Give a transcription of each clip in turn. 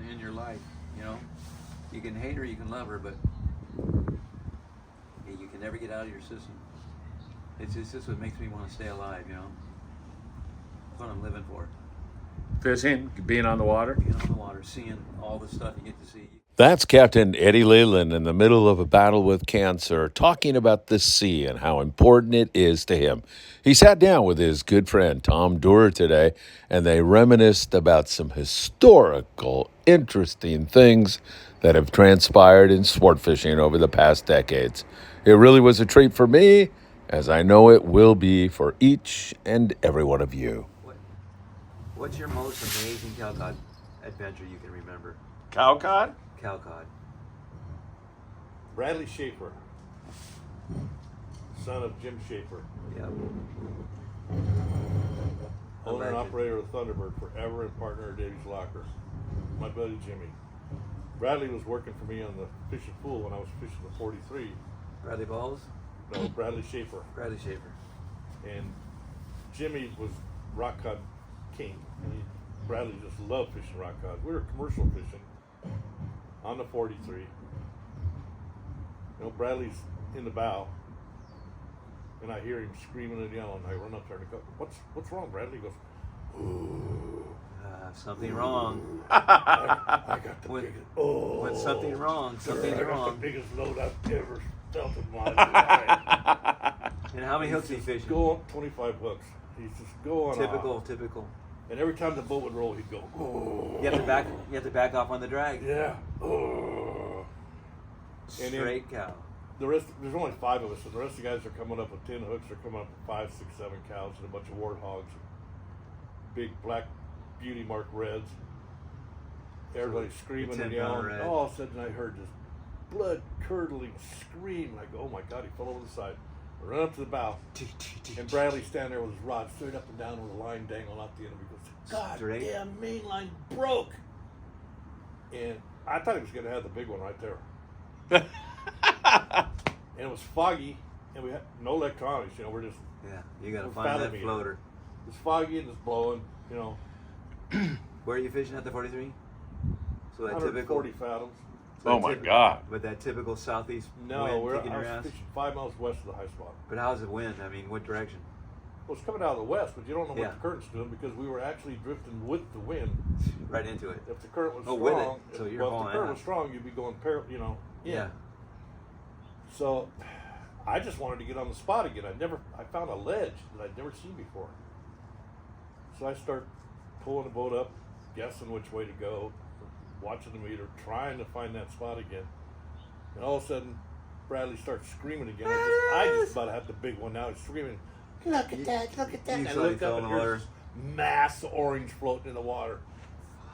in your life. You know, you can hate her, you can love her, but you can never get out of your system. It's just what makes me want to stay alive. You know, that's what I'm living for. Fishing, being on the water. Being on the water, seeing all the stuff you get to see. That's Captain Eddie Leland in the middle of a battle with cancer, talking about the sea and how important it is to him. He sat down with his good friend Tom Durr today, and they reminisced about some historical, interesting things that have transpired in sport fishing over the past decades. It really was a treat for me, as I know it will be for each and every one of you. What's your most amazing cowcod adventure you can remember? Cowcod? Cowcod. Bradley Schaefer, son of Jim Schaefer, Yep. owner and operator of Thunderbird forever and partner of Davy's Locker. My buddy Jimmy. Bradley was working for me on the fishing pool when I was fishing the 43. Bradley Balls? No, Bradley Schaefer. Bradley Schaefer. And Jimmy was rock cod king. Bradley just loved fishing rock cod. We were commercial fishing on the 43. You know, Bradley's in the bow, and I hear him screaming and yelling. I run up there and I go, "What's wrong, Bradley?" He goes, "Ooh, Something wrong. I got the biggest. Oh, What's something wrong? Something's I got wrong." the biggest load I've ever felt in my life. And how many hooks are you fishing? Go on 25 hooks. He's just going Typical. And every time the boat would roll, he'd go, "Oh." You have to back off on the drag. Yeah. Oh. And then Straight cow. the rest, there's only 5 of us, and the rest of the guys are coming up with 10 hooks. They're coming up with 5, 6, 7 cows and a bunch of warthogs, big black beauty mark reds. Everybody screaming and yelling. red. All of a sudden, I heard this blood curdling scream. I go, "Oh my God!" He fell over the side. I run up to the bow, and Bradley's standing there with his rod straight up and down with a line dangling out the end of it. He goes, "God Straight. damn, main line broke!" And I thought he was going to have the big one right there. And it was foggy, and we had no electronics. You know, we're just Yeah, you got to We're find that fathoming it. floater. it's foggy and it's blowing. You know, Where are you fishing at the 43? So that typical. 140 fathoms. Oh my God. But that typical southeast No, wind kicking I your was ass. fishing 5 miles west of the high spot. But how's the wind? I mean, what direction? Well, it's coming out of the west, but you don't know Yeah. what the current's doing because we were actually drifting with the wind. Right into it. If the current was Oh, strong, with it. So you're if the hauling current out. was strong, you'd be going in. Yeah. So I just wanted to get on the spot again. I found a ledge that I'd never seen before. So I start pulling the boat up, guessing which way to go, watching the meter, trying to find that spot again. And all of a sudden, Bradley starts screaming again. I just about had the big one now. He's screaming, "Look at that, look at that." You And I saw he look fell up in and the there's water. this mass orange floating in the water.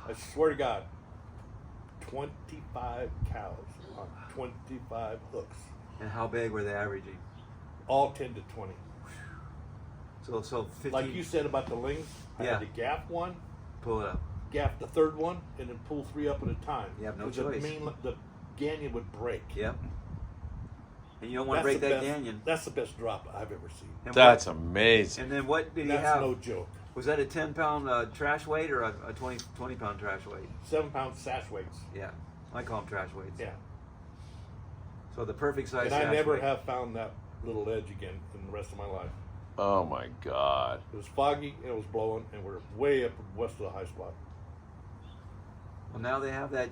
I swear to God, 25 cows on 25 hooks. And how big were they averaging? All 10 to 20. So 15. Like you said about the lings, I Yeah. had to gaff one, Pull it up. gaff the third one, and then pull 3 up at a time. You have no 'Cause choice. The canyon would break. Yep. And you don't want to break the that best, canyon. That's the best drop I've ever seen. And That's what, amazing. and then what did you That's have? no joke. Was that a 10-pound trash weight or a 20-pound trash weight? 7-pound sash weights. Yeah. I call them trash weights. Yeah. So the perfect size And trash I never weight. have found that little edge again in the rest of my life. Oh my God. It was foggy and it was blowing, and we're way up west of the high spot. Well, now they have that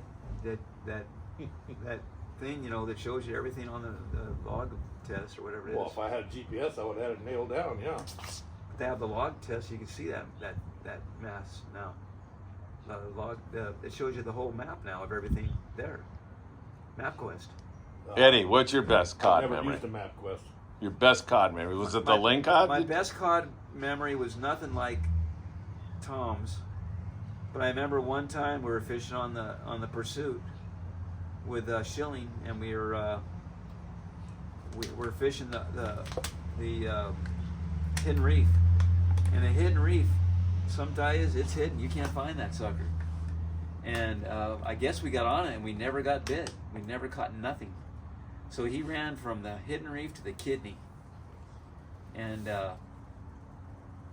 thing, that shows you everything on the log test or whatever it is. Well, if I had a GPS, I would have had it nailed down. Yeah. But they have the log test. You can see that mass now. The log it shows you the whole map now of everything there. MapQuest. Eddie, what's your best I've cod never memory? used a MapQuest. Your best cod memory? Was it the ling cod? My best cod memory was nothing like Tom's, but I remember one time we were fishing on the Pursuit with Schilling, and we were fishing the hidden reef, and the hidden reef, sometimes it's hidden. You can't find that sucker. And I guess we got on it, and we never got bit. We never caught nothing. So he ran from the hidden reef to the kidney. And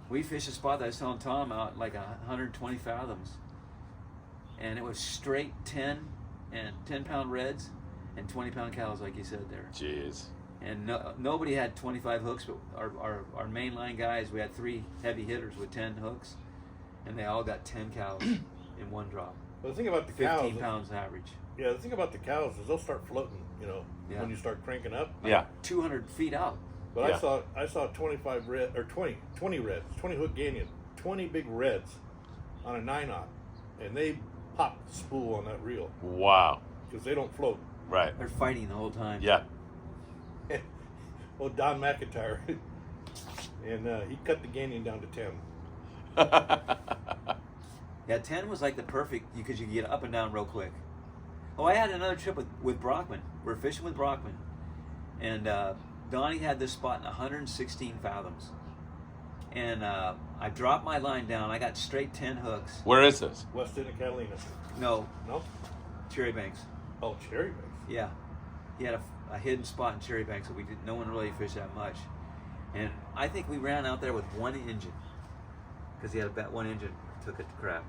we fished a spot that I was telling Tom out like 120 fathoms. and it was straight 10 and 10-pound reds and 20-pound cows, like you said there. Jeez. And nobody had 25 hooks, but our mainline guys, we had 3 heavy hitters with 10 hooks, and they all got 10 cows in one drop. Well, the thing about the 15 cows, pounds average. yeah, the thing about the cows is they'll start floating, you know, Yeah. when you start cranking up. Yeah. 200 feet out. But Yeah. I saw 25 red or 20 reds, 20 hook Ganyan, 20 big reds on a 9/0, and they popped the spool on that reel Wow. because they don't float. Right. They're fighting the whole time. Yeah. Well, Don McIntyre, and he cut the Ganyan down to 10. Yeah, 10 was like the perfect, because you could get up and down real quick. Oh, I had another trip with Brockman. We're fishing with Brockman. And Donnie had this spot in 116 fathoms. And I dropped my line down. I got straight 10 hooks. Where is this? West End of Catalina. No, No? Cherry Banks. Oh, Cherry Banks. Yeah. He had a hidden spot in Cherry Banks that no one really fished that much. And I think we ran out there with one engine. Because he had one engine, took it to crap.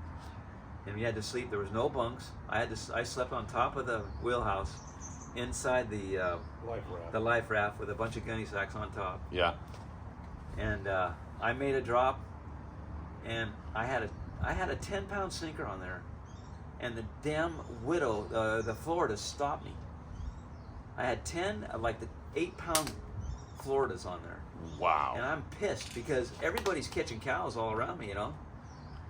And we had to sleep. There was no bunks. I slept on top of the wheelhouse, inside the Life raft. the life raft with a bunch of gunny sacks on top. Yeah. And I made a drop, and I had a 10-pound sinker on there, and the damn widow, the Florida, stopped me. I had 10 like the 8-pound Floridas on there. Wow. And I'm pissed because everybody's catching cows all around me, you know.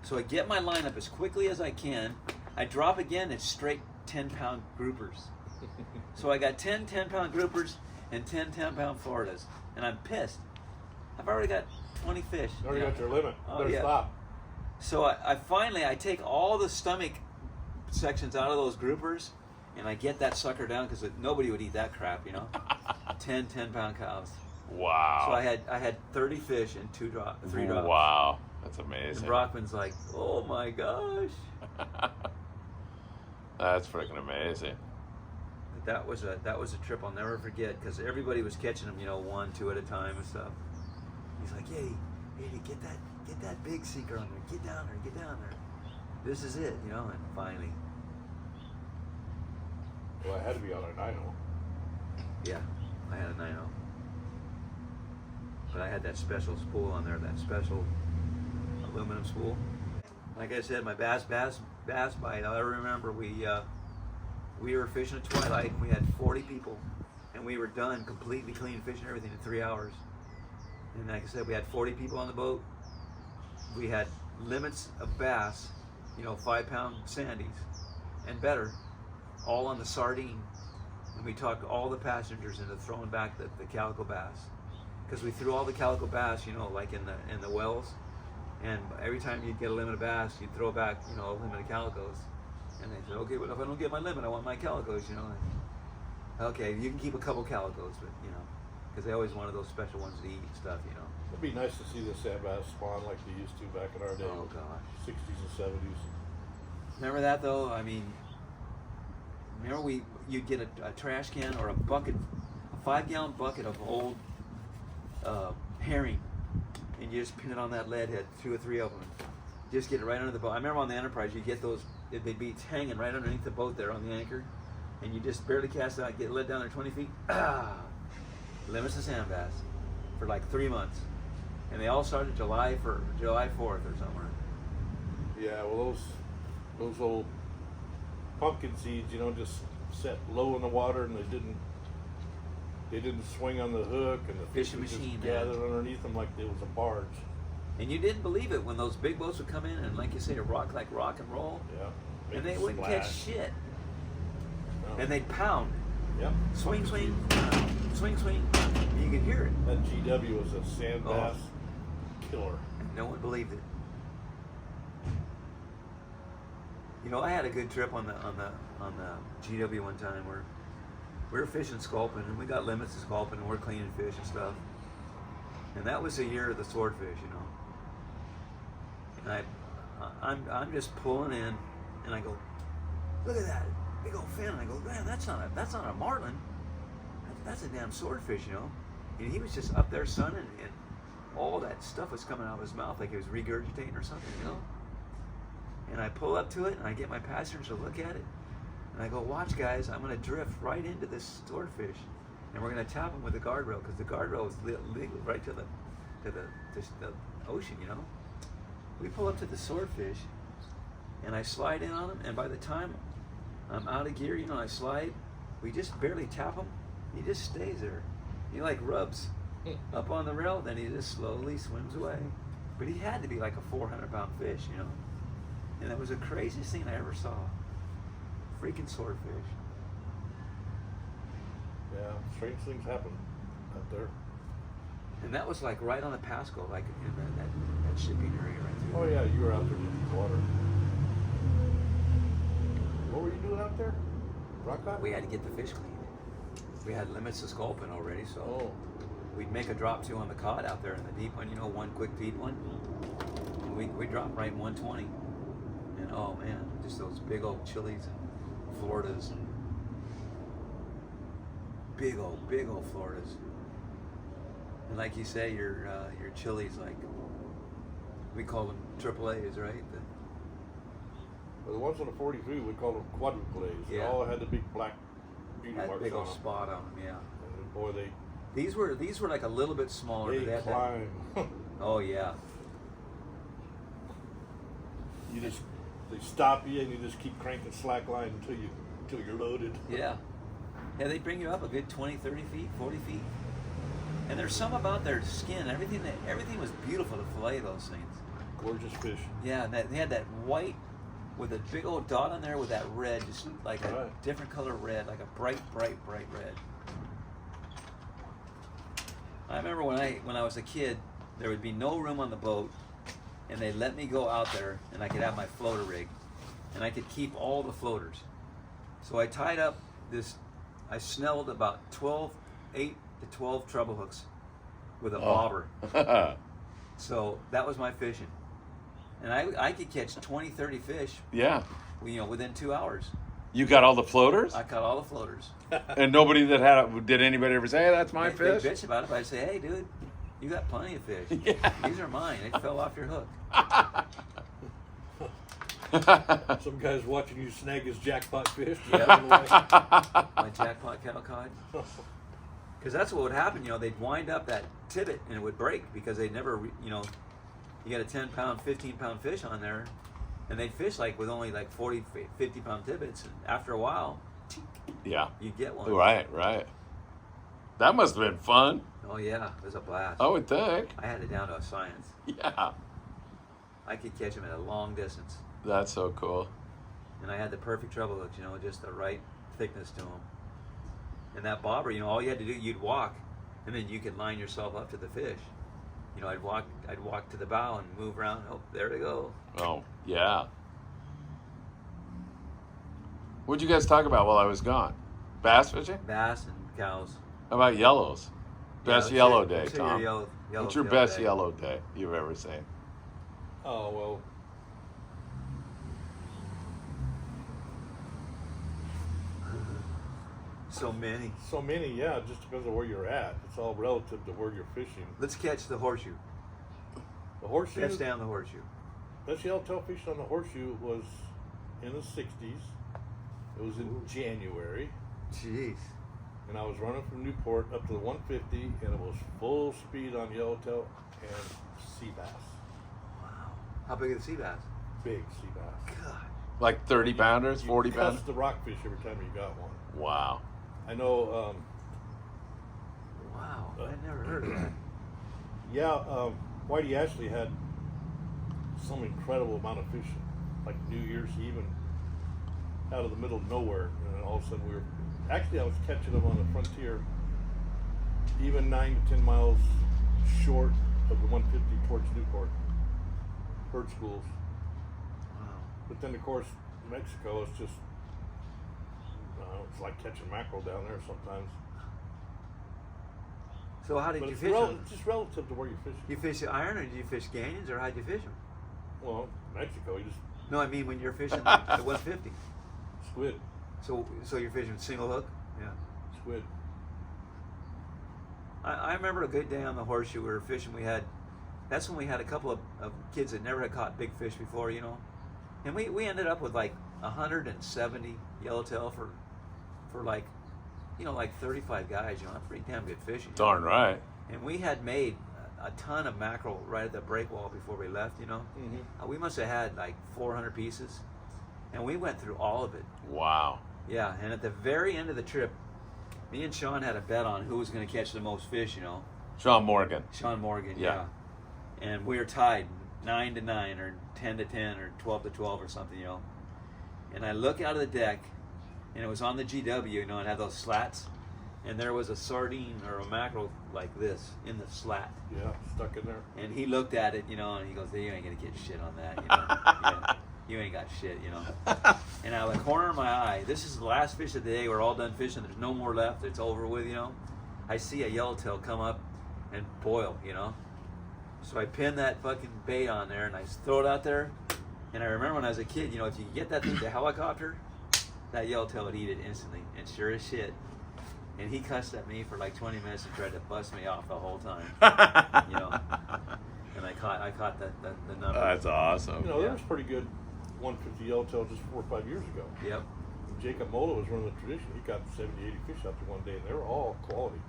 So I get my line up as quickly as I can. I drop again, it's straight 10-pound groupers. So I got 10 10-pound groupers and 10 10-pound Floridas. And I'm pissed. I've already got 20 fish. You already got your limit. Oh, Better yeah. stop. So I finally take all the stomach sections out of those groupers, and I get that sucker down because nobody would eat that crap, you know. 10 10-pound cows. Wow. So I had 30 fish and 3 drops. Wow. That's And amazing. Brockman's like, oh my gosh. That's freaking amazing. That was a trip I'll never forget because everybody was catching them, you know, 1, 2 at a time and stuff. He's like, hey, get that big sinker on there. Get down there. This is it, you know. And finally, Well, I had to be on a 9/0. yeah, I had a 9/0. But I had that special spool on there, that special aluminum spool. Like I said, my bass bite. I remember we were fishing at twilight. And we had 40 people, and we were done completely clean fishing everything in 3 hours. And like I said, we had 40 people on the boat. We had limits of bass, you know, 5-pound sandies and better, all on the sardine. And we talked all the passengers into throwing back the calico bass, because we threw all the calico bass, you know, like in the wells. And every time you'd get a limit of bass, you'd throw back, you know, a limit of calicos. And they said, okay, well, if I don't get my limit, I want my calicos, you know. And, okay, you can keep a couple calicos, but, you know, because they always wanted those special ones to eat and stuff, you know. It'd be nice to see the sand bass spawn like they used to back in our day. Oh, gosh. 60s and 70s. Remember that, though? I mean, remember you'd get a trash can or a bucket, a 5-gallon bucket of old herring, and you just pin it on that lead head, 2 or 3 of them. Just get it right under the boat. I remember on the Enterprise, you get those, they'd be hanging right underneath the boat there on the anchor, and you just barely cast it out, get it let down there 20 feet. Limits of sand bass for like 3 months. And they all started July 4th or somewhere. Yeah, well, those old pumpkin seeds, you know, just set low in the water, and they didn't swing on the hook, and the fish Fishing would just machine, gathered man. underneath them like it was a barge. And you didn't believe it when those big boats would come in and, like you say, rock and roll, Yeah. and Make they a wouldn't catch splash. shit. No. And they'd pound, Yep. swing, Pumpkin swing, seeds. swing. You could hear it. That GW was a sand Oh. bass killer. And no one believed it. You know, I had a good trip on the GW one time where we were fishing sculpin, and we got limits of sculpin, and we're cleaning fish and stuff. And that was the year of the swordfish, you know. And I'm just pulling in, and I go, look at that big old fin. And I go, man, that's not a marlin. That's a damn swordfish, you know. And he was just up there sunning, and all that stuff was coming out of his mouth like he was regurgitating or something, you know. And I pull up to it, and I get my passengers to look at it. And I go, watch, guys, I'm going to drift right into this swordfish. And we're going to tap him with the guardrail, because the guardrail is legal right to the ocean, you know. We pull up to the swordfish, and I slide in on him, and by the time I'm out of gear, you know, I slide, we just barely tap him. He just stays there. He like rubs up on the rail, then he just slowly swims away. But he had to be like a 400-pound fish, you know. And that was the craziest thing I ever saw. Freaking swordfish. Yeah, strange things happen out there. And that was like right on the Pasco, like in that shipping area right there. Oh yeah, you were out there in deep water. What were you doing out there? Rock caught? We had to get the fish cleaned. We had limits to sculpin already, so we'd make a drop two on the cod out there in the deep one, you know, one quick deep one. And we dropped right in 120. And oh man, just those big old chilies and Floridas and big old Floridas. And like you say, your chilies, like we call them AAAs, right? Well, the ones on the 43, we call them quadruple A's. They Yeah. all had the big black beauty That marks big on old them. spot on them, yeah. And boy, These were like a little bit smaller. they but they had that, climb. oh yeah. They stop you and you just keep cranking slack line until you're loaded. Yeah. Yeah, they bring you up a good 20, 30 feet, 40 feet. And there's some about their skin. Everything was beautiful to fillet those things. Gorgeous fish. Yeah, and they had that white with a big old dot on there with that red, just like a Right. different color red, like a bright red. I remember when I was a kid, there would be no room on the boat, and they let me go out there, and I could have my floater rig, and I could keep all the floaters. So I tied up I snelled about 8 to 12 treble hooks with a bobber. So that was my fishing. And I could catch 20, 30 fish, Yeah. you know, within 2 hours. You got all the floaters? I caught all the floaters. And nobody did anybody ever say, hey, that's my They fish? bitch about it, but I say, hey, dude, you got plenty of fish. Yeah. These are mine. They fell off your hook. Some guy's watching you snag his jackpot fish. Yeah. My jackpot cattle cod. Because that's what would happen, you know, they'd wind up that tibbet and it would break because they'd never, you know, you got a 10-pound, 15-pound fish on there, and they'd fish like with only like 40, 50-pound tibbets, and after a while, Yeah. you'd get one. Right. That must have been fun, Oh yeah, it was a blast. I would think. I had it down to a science. Yeah. I could catch them at a long distance, That's so cool. and I had the perfect treble hooks, you know, just the right thickness to them. And that bobber, you know, all you had to do, you'd walk, and then you could line yourself up to the fish. You know, I'd walk to the bow and move around. Oh, there they go. Oh, yeah. What'd you guys talk about while I was gone? Bass fishing? Bass and cows. How about yellows? Best Yeah, yellow let's day, say Tom. your yellow What's your tail best day. yellow day you've ever seen? Oh, well. So many. So many, yeah, just because of where you're at. It's all relative to where you're fishing. Let's catch the horseshoe. The horseshoe, Catch down the horseshoe. best yellowtail fishing on the horseshoe was in the 60s. It was in January. Jeez. And I was running from Newport up to the 150, and it was full speed on yellowtail and sea bass. Wow. How big are the sea bass? Big sea bass. God. Like 30 pounders, You 40 cuss pounders? the rockfish every time you got one. Wow. I know, Wow. I never heard of that. Whitey Ashley had some incredible amount of fish. Like New Year's, he even out of the middle of nowhere, and all of a sudden I was catching them on the frontier, even 9 to 10 miles short of the 150 towards Newport, bird schools. Wow. But then, of course, Mexico is just, it's like catching mackerel down there sometimes. So how did But you it's fish them? just relative to where you're fishing. You fish the iron, or did you fish canyons, or how'd you fish them? Well, Mexico, you just No, I mean when you're fishing the 150. squid. So you're fishing single hook? Yeah. Squid. I remember a good day on the horseshoe. We were fishing. That's when we had a couple of kids that never had caught big fish before, you know. And we ended up with like 170 yellowtail for like, like 35 guys. That's pretty damn good fishing. Darn right. And we had made a ton of mackerel right at the break wall before we left. We must have had like 400 pieces, and we went through all of it. Wow. Yeah, and at the very end of the trip, me and Sean had a bet on who was going to catch the most fish. Sean Morgan. Sean Morgan. Yeah. And we were tied 9-9 or 10-10 or 12-12 or something. And I look out of the deck, and it was on the GW. It had those slats. And there was a sardine or a mackerel like this in the slat. Yeah, stuck in there. And he looked at it, and he goes, "You ain't gonna get shit on that, Yeah, you ain't got shit, And out of the corner of my eye, this is the last fish of the day. We're all done fishing. There's no more left. It's over with, I see a yellowtail come up and boil, So I pin that fucking bait on there and I throw it out there. And I remember when I was a kid, if you get that thing to helicopter, that yellowtail would eat it instantly. And sure as shit. And he cussed at me for like 20 minutes and tried to bust me off the whole time. And I caught the number. That's awesome. There was pretty good 150 yellowtail just 4 or 5 years ago. Yep. Jacob Mola was running the tradition. He got 70, 80 fish out there one day, and they were all quality.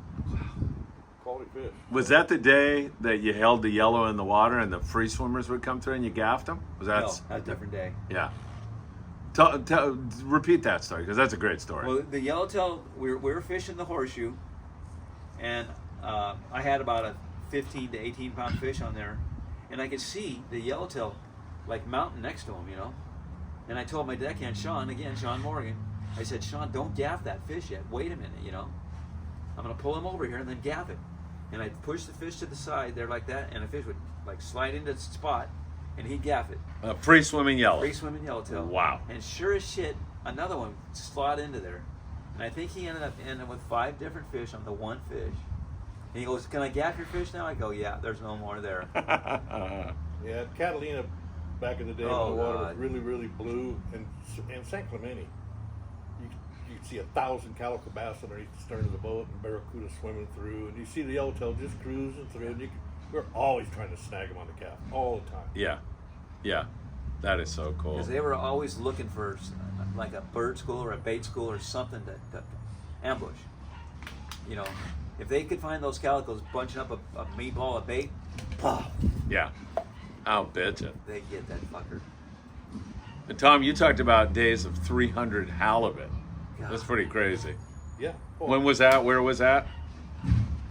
Quality fish. Was that the day that you held the yellow in the water and the free swimmers would come through and you gaffed them? Was that? No, that was a different day. Yeah. Repeat that story, because that's a great story. Well, the yellowtail, we were fishing the horseshoe, and I had about a 15 to 18 pound fish on there, and I could see the yellowtail like mountain next to him, And I told my deckhand, Sean Morgan, I said, "Sean, don't gaff that fish yet. Wait a minute, I'm going to pull him over here and then gaff it." And I'd push the fish to the side there like that, and the fish would like slide into the spot, and he'd gaff it. Free swimming yellow. Free swimming yellowtail. Wow. And sure as shit, another one slid into there. And I think he ended up with 5 different fish on the one fish. And he goes, "Can I gaff your fish now?" I go, "Yeah, there's no more there." Yeah, Catalina back in the day when the water was really, really blue, and San Clemente, you could see 1,000 calico bass underneath the stern of the boat, and barracuda swimming through, and you see the yellowtail just cruising through, and we're always trying to snag them on the calf, all the time. Yeah. That is so cool. Because they were always looking for like a bird school or a bait school or something to ambush. If they could find those calicos bunching up a meatball of bait, pow, Yeah. I'll bet you. they get that fucker. And Tom, you talked about days of 300 halibut. God. That's pretty crazy. Yeah. Oh, When was that? Where was that?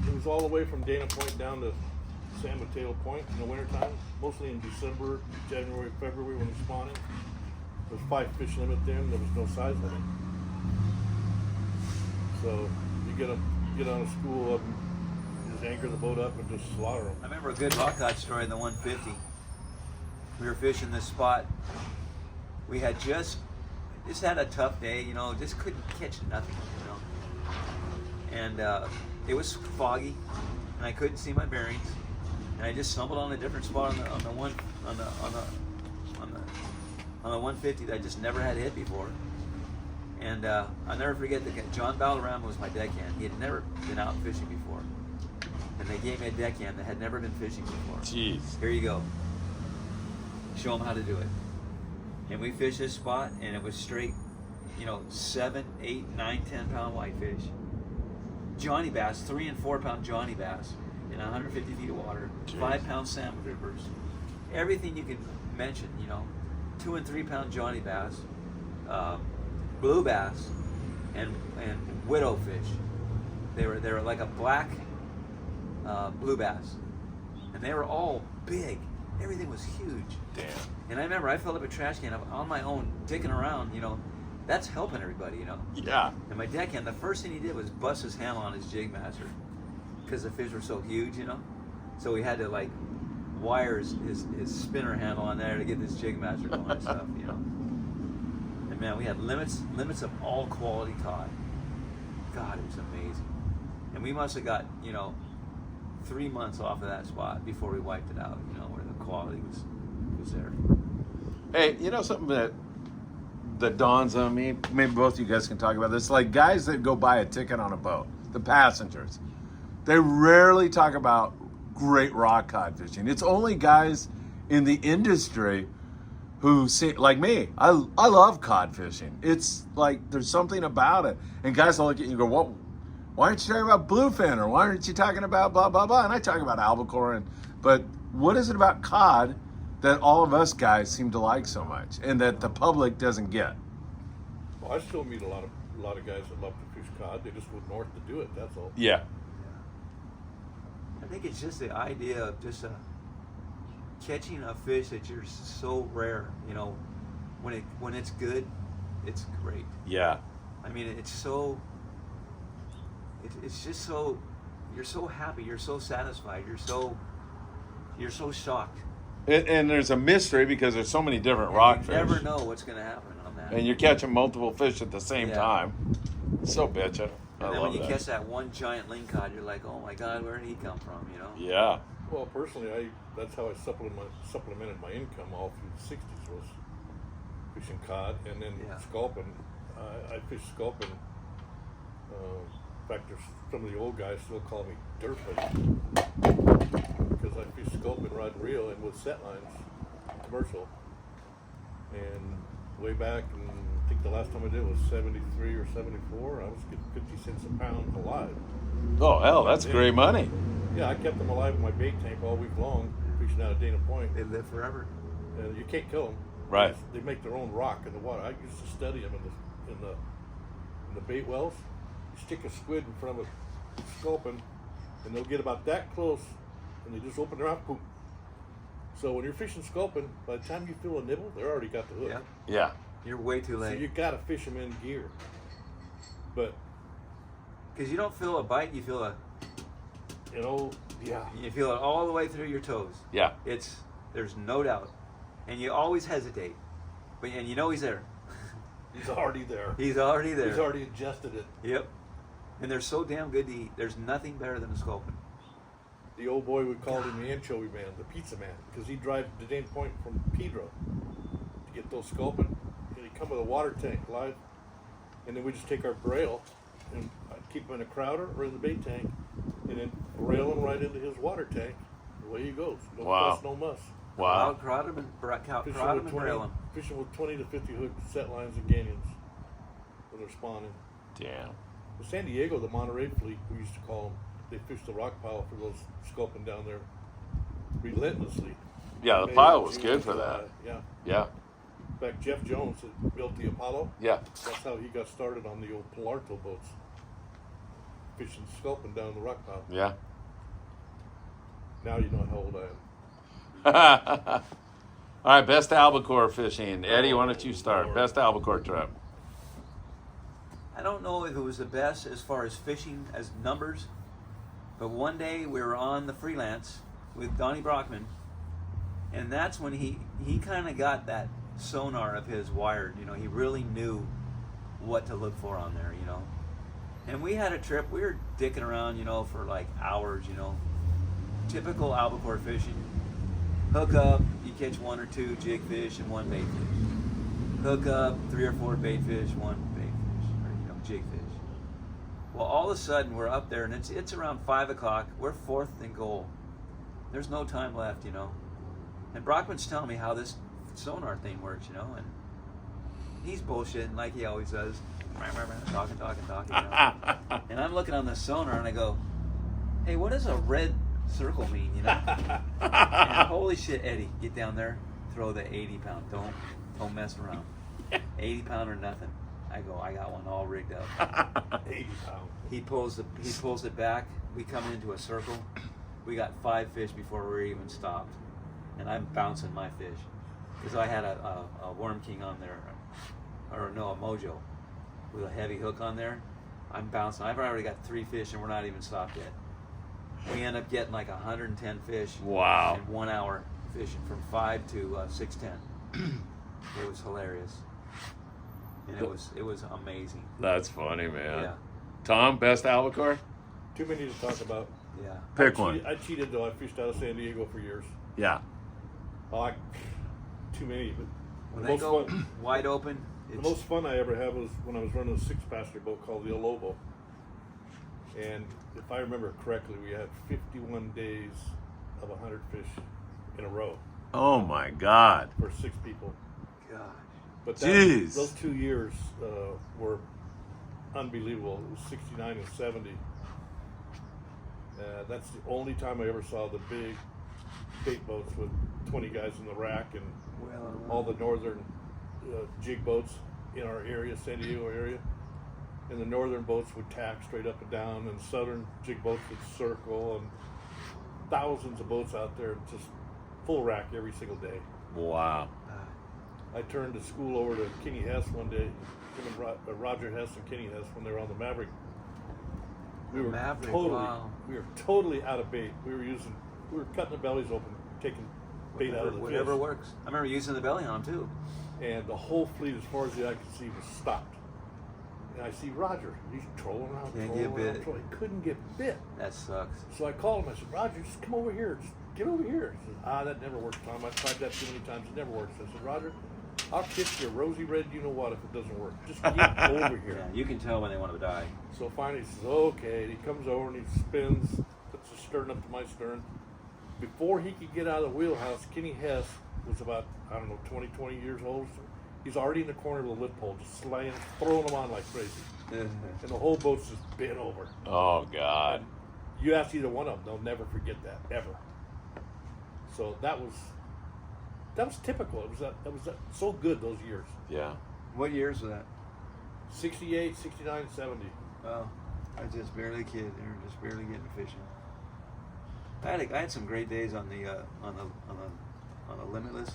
it was all the way from Dana Point down to San Mateo Point in the wintertime, mostly in December, January, February when it's spawning. There was 5 fish limit then, there was no size limit. So you get on a school up, and just anchor the boat up and just slaughter them. I remember a good rock cod story in the 150. We were fishing this spot. We had just had a tough day, just couldn't catch nothing, And it was foggy, and I couldn't see my bearings. And I just stumbled on a different spot on the 150 that I just never had hit before. And I'll never forget that John Balderrama was my deckhand. He had never been out fishing before. And they gave me a deckhand that had never been fishing before. Jeez. Here you go. Show them how to do it. And we fished this spot, and it was straight, 7, 8, 9, 10 pound whitefish. Johnny bass, 3 and 4 pound Johnny bass in 150 feet of water. Jeez. 5 pound salmon groupers. Everything you can mention, 2 and 3 pound Johnny bass, blue bass, and widow fish. They were like a black blue bass, and they were all big. Everything was huge. Damn. And I remember I filled up a trash can on my own, dicking around. That's helping everybody. Yeah. And my deckhand, the first thing he did was bust his handle on his jig master because the fish were so huge, So we had to like wire his spinner handle on there to get this jig master going and stuff, And man, we had limits of all quality cod. God, it was amazing. And we must have got 3 months off of that spot before we wiped it out. Where the quality was there. Hey, something that dawns on me, maybe both of you guys can talk about this, like guys that go buy a ticket on a boat, the passengers, they rarely talk about great rock cod fishing. It's only guys in the industry who see, like me, I love cod fishing. It's like there's something about it. And guys will look at you and go, "What? Why aren't you talking about bluefin? Or why aren't you talking about blah blah blah?" And I talk about albacore, but what is it about cod that all of us guys seem to like so much, and that the public doesn't get? Well, I still meet a lot of guys that love to fish cod. They just go north to do it. That's all. Yeah. I think it's just the idea of just catching a fish that you're so rare. You know, when it's good, it's great. Yeah. I mean, it's so. It's just so. You're so happy. You're so satisfied. You're so shocked. And there's a mystery because there's so many different rockfish. You never know what's going to happen on that. And you're catching multiple fish at the same time. It's so bitchin'. I And then love when you that. catch that one giant lingcod, you're like, oh my God, where did he come from? You know? Yeah. Well, personally, that's how I supplemented my income all through the '60s was fishing cod and then sculpin. I fished sculpin. In fact, there's some of the old guys still call me Dirtly because I fished sculpin rod and reel and with set lines, commercial. And way back, and I think the last time I did was '73 or '74. I was getting 50 cents a pound alive. Oh hell, that's great money. Yeah, I kept them alive in my bait tank all week long, fishing out of Dana Point. They live forever. And you can't kill them. Right. They make their own rock in the water. I used to study them in the bait wells. You stick a squid in front of a sculpin, and they'll get about that close, and they just open their mouth, boom. So when you're fishing sculpin, by the time you feel a nibble, they're already got the hook. Yeah. You're way too So late. you got to fish them in gear. But Because you don't feel a bite, you feel you feel it all the way through your toes. Yeah. There's no doubt. And you always hesitate. And you know he's there. he's already there. He's already there. He's already ingested it. Yep. And they're so damn good to eat. There's nothing better than a sculpin. The old boy, we called him the anchovy man, the pizza man, because he'd drive to Dane Point from Pedro to get those sculpin, and he'd come with a water tank live, and then we'd just take our braille and I'd keep him in a crowder or in the bait tank, and then rail him right into his water tank. Away he goes. No fuss, no muss. Wow. Crowd him and rail him. Fishing with 20 to 50 hook set lines and ganyons when they're spawning. Damn. The San Diego, the Monterey fleet, we used to call them, they fished the rock pile for those sculpin down there relentlessly. Yeah, the May, pile was June, good for July. that. Yeah. Yeah. In fact, Jeff Jones that built the Apollo. Yeah. That's how he got started on the old Pilarto boats, fishing sculpin down the rock pile. Yeah. Now you know how old I am. All right, best albacore fishing. Eddie, why don't you start? Lord. Best albacore trip. I don't know if it was the best as far as fishing as numbers, but one day we were on the freelance with Donnie Brockman, and that's when he kind of got that sonar of his wired. You know, he really knew what to look for on there, you know. And we had a trip, we were dicking around, you know, for like hours, you know. Typical albacore fishing. Hook up, you catch one or two jig fish and one bait fish. Hook up, 3 or 4 bait fish, one bait fish, or you know, jig fish. Well, all of a sudden we're up there and it's around 5 o'clock. We're 4th and goal. There's no time left, you know. And Brockman's telling me how this sonar thing works, you know, and he's bullshitting like he always does. Talking, you know. And I'm looking on the sonar and I go, hey, what does a red circle mean, you know? And holy shit, Eddie, get down there, throw the 80 pound. Don't mess around. 80 pound or nothing. I go, I got one all rigged up. 80 pounds. He pulls it back. We come into a circle. We got 5 fish before we're even stopped. And I'm bouncing my fish. Because I had a Worm King on there, or no, a Mojo with a heavy hook on there. I'm bouncing. I've already got 3 fish and we're not even stopped yet. We end up getting like 110 fish. Wow. In 1 hour fishing from 5 to 6:10. It was hilarious. And it was amazing. That's funny, man. Yeah. Tom, best albacore? Too many to talk about. Yeah. Pick one. I cheated though. I fished out of San Diego for years. Yeah. Too many. But When the they most go fun, wide open, the most fun I ever had was when I was running a 6-passenger boat called the El Lobo. And if I remember correctly, we had 51 days of 100 fish in a row Oh my God. for 6 people. gosh. But Jeez. those 2 years were unbelievable. It was 69 and 70. That's the only time I ever saw the big bait boats with 20 guys in the rack and all the northern jig boats in our area, San Diego area. And the northern boats would tack straight up and down, and southern jig boats would circle, and thousands of boats out there, just full rack every single day. Wow. I turned the school over to Kenny Hess one day, him and Roger Hess and Kenny Hess, when they were on the Maverick. We were totally out of bait. We were cutting the bellies open, taking bait out of the whatever fish. works. I remember using the belly on them too. And the whole fleet, as far as the eye could see, was stopped. And I see Roger. He's trolling around, He couldn't get bit. That sucks. So I called him. I said, Roger, just come over here. Just get over here. He said, that never works, Tom. I've tried that too many times. It never works. I said, Roger, I'll kiss your rosy red you-know-what if it doesn't work. Just get over here. Yeah, you can tell when they want to die. So finally he says, okay. And he comes over and he spins, puts the stern up to my stern. Before he could get out of the wheelhouse, Kenny Hess was about, 20 years old. He's already in the corner of the lift pole, just throwing them on like crazy. And the whole boat's just bent over. Oh, God. And you ask either one of them, they'll never forget that, ever. So that was typical. That was so good those years. Yeah. What years was that? 68, 69, 70. Well, I was just barely a kid. They were just barely getting fishing. I had some great days on the Limitless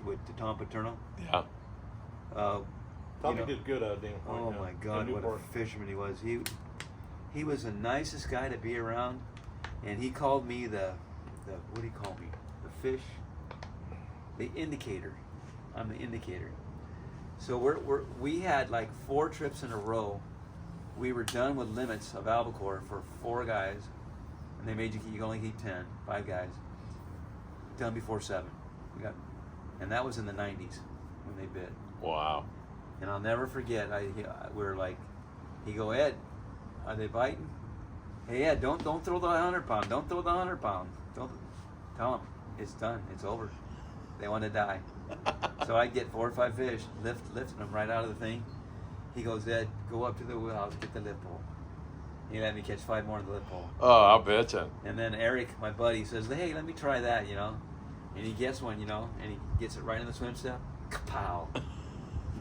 with Tom Paterno. Yeah. Tommy did good out of Dana Point. Oh my God, what a fisherman he was. He was the nicest guy to be around, and he called me the what do you call me? The fish, the indicator. I'm the indicator. So we had like 4 trips in a row. We were done with limits of albacore for 4 guys, and they made you could only keep 5 guys. Done before 7. And that was in the 90s when they bit. Wow. And I'll never forget. We were like, he go, Ed, are they biting? Hey Ed, don't throw the 100-pound. Don't throw the 100-pound. Don't tell them it's done. It's over. They want to die. So I'd get 4 or 5 fish, lifting them right out of the thing. He goes, Ed, go up to the wheelhouse, get the lift pole. He let me catch 5 more in the lift pole. Oh, I'll bet you. And then Eric, my buddy, says, hey, let me try that, And he gets one, and he gets it right in the swim step. Kapow.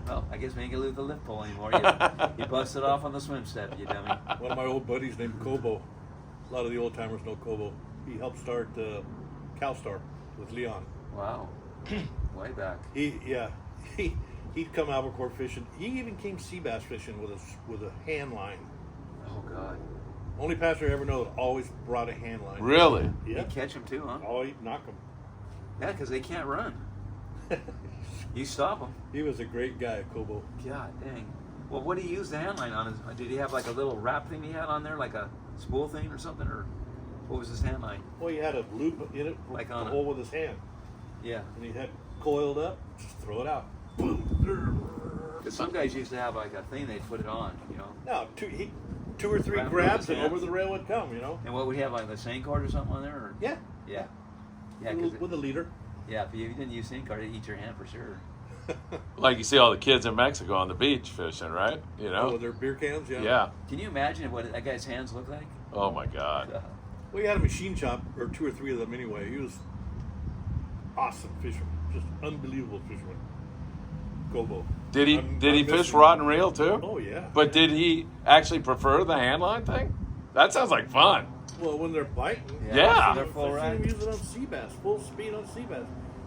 Well, I guess we ain't gonna lose the lift pole anymore. You busted off on the swim step, you dummy. One of my old buddies named Kobo. A lot of the old timers know Kobo. He helped start CalStar with Leon. Wow. Way back. He'd come albacore fishing. He even came sea bass fishing with a hand line. Oh God. Only pastor I ever know that always brought a hand line. Really? Yeah. He'd catch them too, huh? Oh, he'd knock them. Yeah, because they can't run. You stop them. He was a great guy, Kobo. God dang. Well, what did he use the hand line on? Did he have like a little wrap thing he had on there, like a spool thing or something, or what was his hand line? Well, he had a loop in it, Like the on hole with his hand, Yeah. and he had coiled up. Just throw it out. Boom. Because some guys used to have like a thing they'd put it on, No, two or three Wrap grabs around and his over the rail would come. And what would he have, like the seine cord or something on there? Or? Yeah. Yeah. Yeah, With a leader. yeah, if you didn't use seine cord, it'd eat your hand for sure. Like you see all the kids in Mexico on the beach fishing, right? Oh, with their beer cans. Yeah. Yeah. Can you imagine what that guy's hands look like? Oh, my God. Well, he had a machine shop, or 2 or 3 of them anyway. He was awesome fisherman, just unbelievable fisherman. Kobo. Did he fish rod and reel, too? Oh, yeah. But did he actually prefer the hand line thing? That sounds like fun. Well, when they're biting. Yeah. They're full I've seen ride. him use it on sea bass, full speed on sea bass.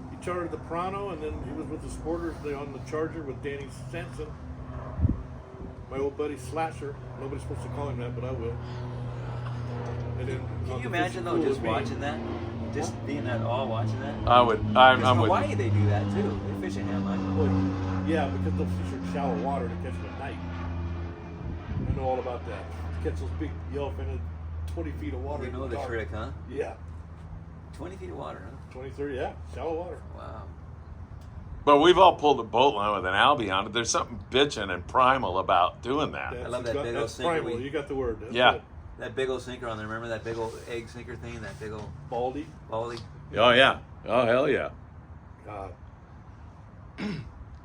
He chartered the Prano, and then he was with the Sporters on the Charger with Danny Sampson. My old buddy Slasher. Nobody's supposed to call him that, but I will. And then Can you imagine though, just watching that, just being at all watching that? I would. Because I'm with Hawaii they do that too. They fish a hand line. Well, yeah, because they'll fish in shallow water to catch them at night. I know all about that. Catch those big yellowfin in 20 feet of water. You know in the dark. trick, huh? Yeah. 20 feet of water, huh? 20, 30, yeah. Shallow water. Wow. But we've all pulled a boat line with an Albie on it. There's something bitchin' and primal about doing that. That's love that big old that's sinker primal. we- You got the word. That's Yeah. it. That big old sinker on there. Remember that big old egg sinker thing? That big old Baldy. baldy? Oh, yeah. Oh, hell yeah. God.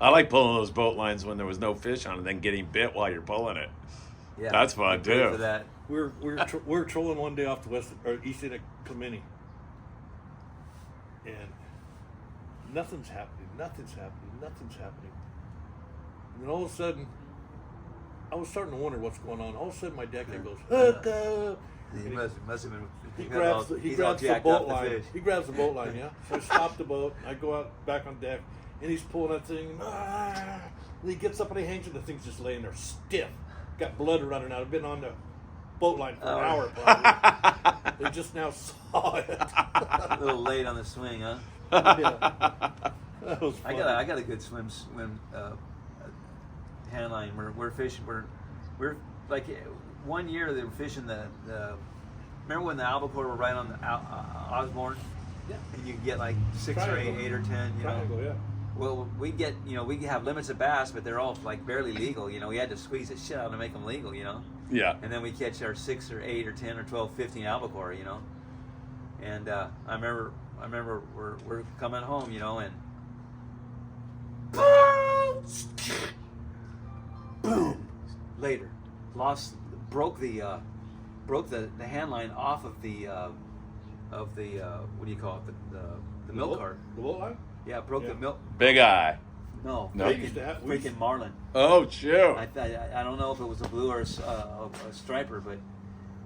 I like pulling those boat lines when there was no fish on, and then getting bit while you're pulling it. Yeah, That's fun, I'm great too. For that. We were trolling one day off the west or east end of Clementi, and nothing's happening. And then all of a sudden, I was starting to wonder what's going on. All of a sudden, my deckhand goes, hook up. He must have been. He grabs the jacked boat up the line. fish. He grabs the boat line, yeah. So I stop the boat. I go out back on deck, and he's pulling that thing. And he gets up and he hangs it. The thing's just laying there stiff. Got blood running out. I've been on the boat line for an hour probably. They just now saw it. A little late on the swing, huh? Yeah. That was fun. I got a good swim hand line. We're fishing. We're like 1 year they were fishing the remember when the albacore were right on the Osborne? Yeah. And you could get like 6 Triangle. or 8 or 10. Triangle, yeah. Well, we have limits of bass, but they're all like barely legal. We had to squeeze the shit out to make them legal. Yeah. And then we catch our 6 or 8 or 10 or 12, 15 albacore. And I remember we're coming home, and boom, later, broke the hand line off of the what do you call it, the milk cart. The boat line? Yeah, broke the milk. Big eye. No, No. freaking marlin. Oh, shoot. I don't know if it was a blue or a striper, but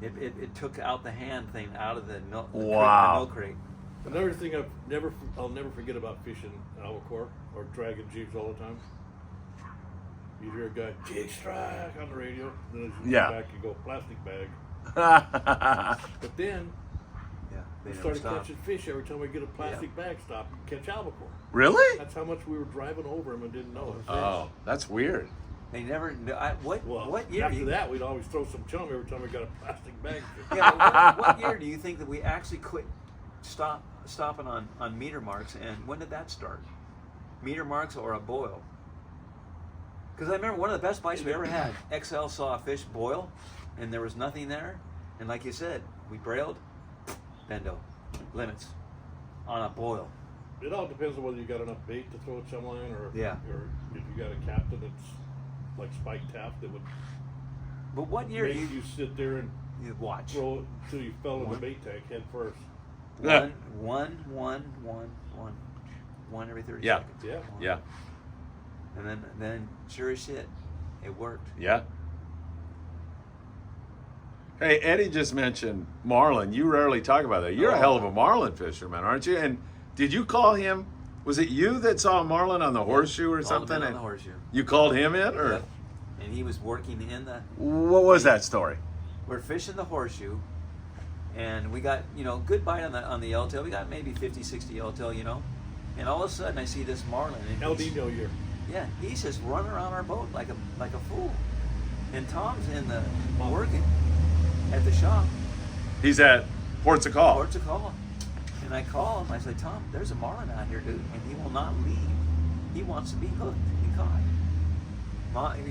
it took out the hand thing out of the milk. Wow. The milk crate. Another thing I'll never forget about fishing albacore or dragging jigs all the time. You hear a guy, jig strike on the radio, then as you Yeah. go back, you go, plastic bag. Yeah. But then Yeah, they we never started stopped. catching fish every time we get a plastic bag stop and catch albacore. Really? That's how much we were driving over them and didn't know it. Oh, that's weird. They never. What year? After that, we'd always throw some chum every time we got a plastic bag. Yeah, what year do you think that we actually quit stopping on meter marks, and when did that start? Meter marks or a boil? Because I remember one of the best bites we ever had. XL saw a fish boil, and there was nothing there, and like you said, we brailed, bendo, limits, on a boil. It all depends on whether you got enough bait to throw a chum line, or Yeah. or if you got a captain that's like Spike Taft that would But what year make do you sit there and you watch? throw it until you fell in the bait tank head first. One every 30 Yeah. seconds. Yeah. One. Yeah. And then sure as shit, it worked. Yeah. Hey, Eddie just mentioned marlin. You rarely talk about that. You're a hell of a marlin fisherman, aren't you? And did you call him? Was it you that saw marlin on the horseshoe or something? On the horseshoe. You called him in, or Yep. And he was working in the. what was that story? We're fishing the horseshoe, and we got good bite on the yellowtail. We got maybe 50, 60 yellowtail, and all of a sudden I see this marlin. And El he's- Nino year. Yeah, he's just running around our boat like a fool, and Tom's in the working at the shop. He's at Ports of Call. Ports a call, and I call him. I say, Tom, there's a marlin out here, dude, and he will not leave. He wants to be hooked and caught.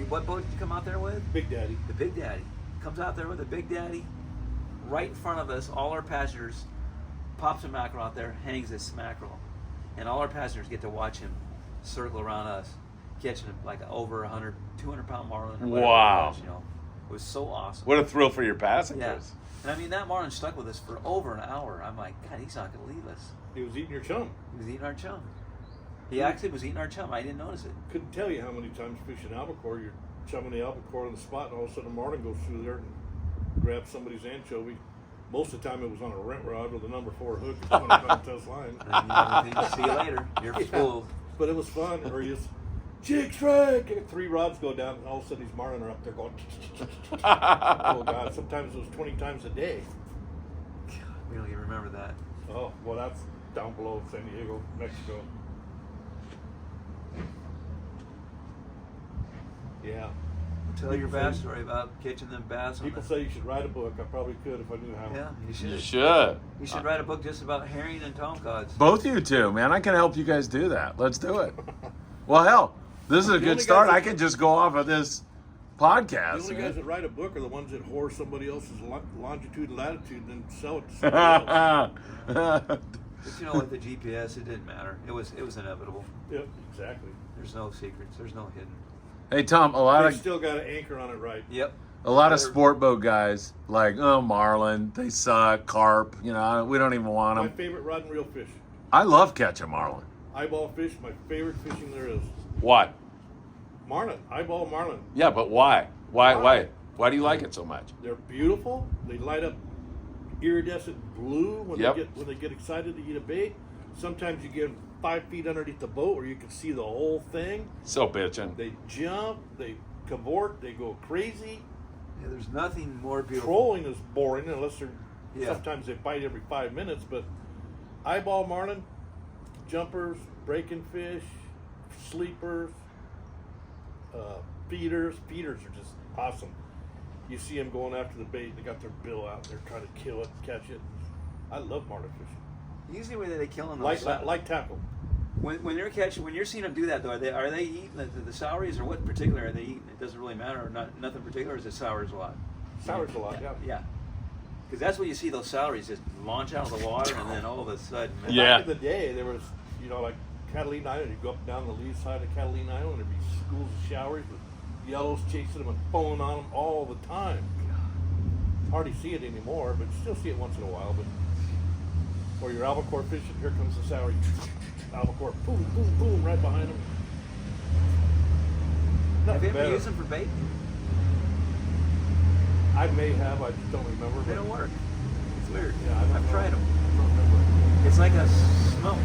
What boat did you come out there with? Big Daddy. The Big Daddy comes out there with the Big Daddy, right in front of us. All our passengers pops a mackerel out there, hangs this mackerel, and all our passengers get to watch him circle around us, catching like over 100, 200-pound marlin. Or whatever Wow. it was, It was so awesome. What a thrill for your Yeah. passengers. And I mean, that marlin stuck with us for over an hour. I'm like, God, he's not going to leave us. He was eating your chum. He was eating our chum. He actually was eating our chum. I didn't notice it. Couldn't tell you how many times fishing albacore, you're chumming the albacore on the spot, and all of a sudden a marlin goes through there and grabs somebody's anchovy. Most of the time it was on a rent rod with a number 4 hook and 20-pound test line. And you see you later. You're fooled. But it was fun. Or you just, jig strike! And 3 rods go down, and all of a sudden these marlin are up there going, oh God, sometimes it was 20 times a day. We don't even remember that. Oh, well, that's down below San Diego, Mexico. Yeah. Tell your bass story about catching them bass on People the... say you should write a book. I probably could if I knew how. Yeah, you should. You should. You should write a book just about herring and tomcods. Both you two, man. I can help you guys do that. Let's do it. Well, hell, this is a The good only start. guys that- I could just go off of this The podcast. only man. guys that write a book are the ones that whore somebody else's longitude and latitude and then sell it to somebody else. But with the GPS, it didn't matter. It was inevitable. Yep, exactly. There's no secrets. There's no hidden. Hey Tom, a lot They of still got an anchor on it right. Yep. sport boat guys like, oh, marlin, they suck, carp, we don't even want My them. favorite rod and reel fish. I love catching marlin. Eyeball fish, my favorite fishing there is. Why? Marlin, eyeball marlin. Yeah, but why? Why? Why do you like it so much? They're beautiful. They light up iridescent blue when Yep. they get excited to eat a bait. Sometimes you get 5 feet underneath the boat where you can see the whole thing. So bitchin'. They jump, they cavort, they go crazy. Yeah, there's nothing more beautiful. Trolling is boring unless they're Yeah. sometimes they bite every 5 minutes, but eyeball marlin, jumpers, breaking fish, sleepers, feeders. Feeders are just awesome. You see them going after the bait, they got their bill out, they're trying to kill it, catch it. I love marlin fishing. Usually when they kill them, Like tackle. when you're seeing them do that though, are they eating the souries, or what in particular are they eating? It doesn't really matter, or nothing particular. Or is it sours a lot? Sours a lot, yeah. Yeah. Because that's what you see, those souries just launch out of the water, and then all of a sudden, man, Yeah. Back in the day, there was, like Catalina Island, you go up and down the lee side of Catalina Island, there'd be schools of showers with yellows chasing them and pulling on them all the time. Hardly see it anymore, but you still see it once in a while. But or your albacore fishing, here comes the sour. Albacore, boom, boom, boom, right behind them. have you ever better. used them for bait? I may have, I just don't remember. They but- don't work. It's weird. Yeah, I don't I've know. tried them. I don't remember. It's like a smoke.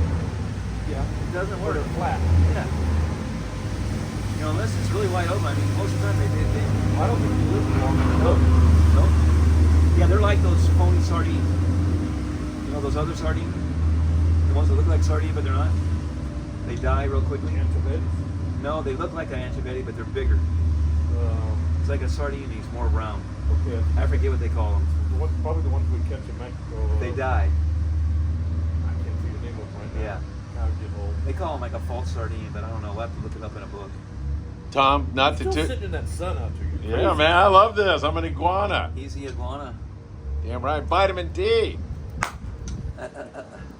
Yeah, It doesn't or work. they're flat. Yeah. Unless it's really wide open. I mean, most of the time they I don't think you live long enough. Nope. Yeah, they're like those phony sardines. Those other sardines? The ones that look like sardine, but they're not? They die real quickly? Anchovies. No, they look like an anchovy, but they're bigger. It's like a sardine, and he's more round. Okay. I forget what they call them. Probably the ones we catch in Mexico. They die. I can't see the name of them right now. Yeah. Now I'm getting old. They call them like a false sardine, but I don't know. We'll have to look it up in a book. Tom, not Still to sitting in that sun out there. You're Yeah, crazy. man, I love this. I'm an iguana. Easy iguana. Damn right. Vitamin D.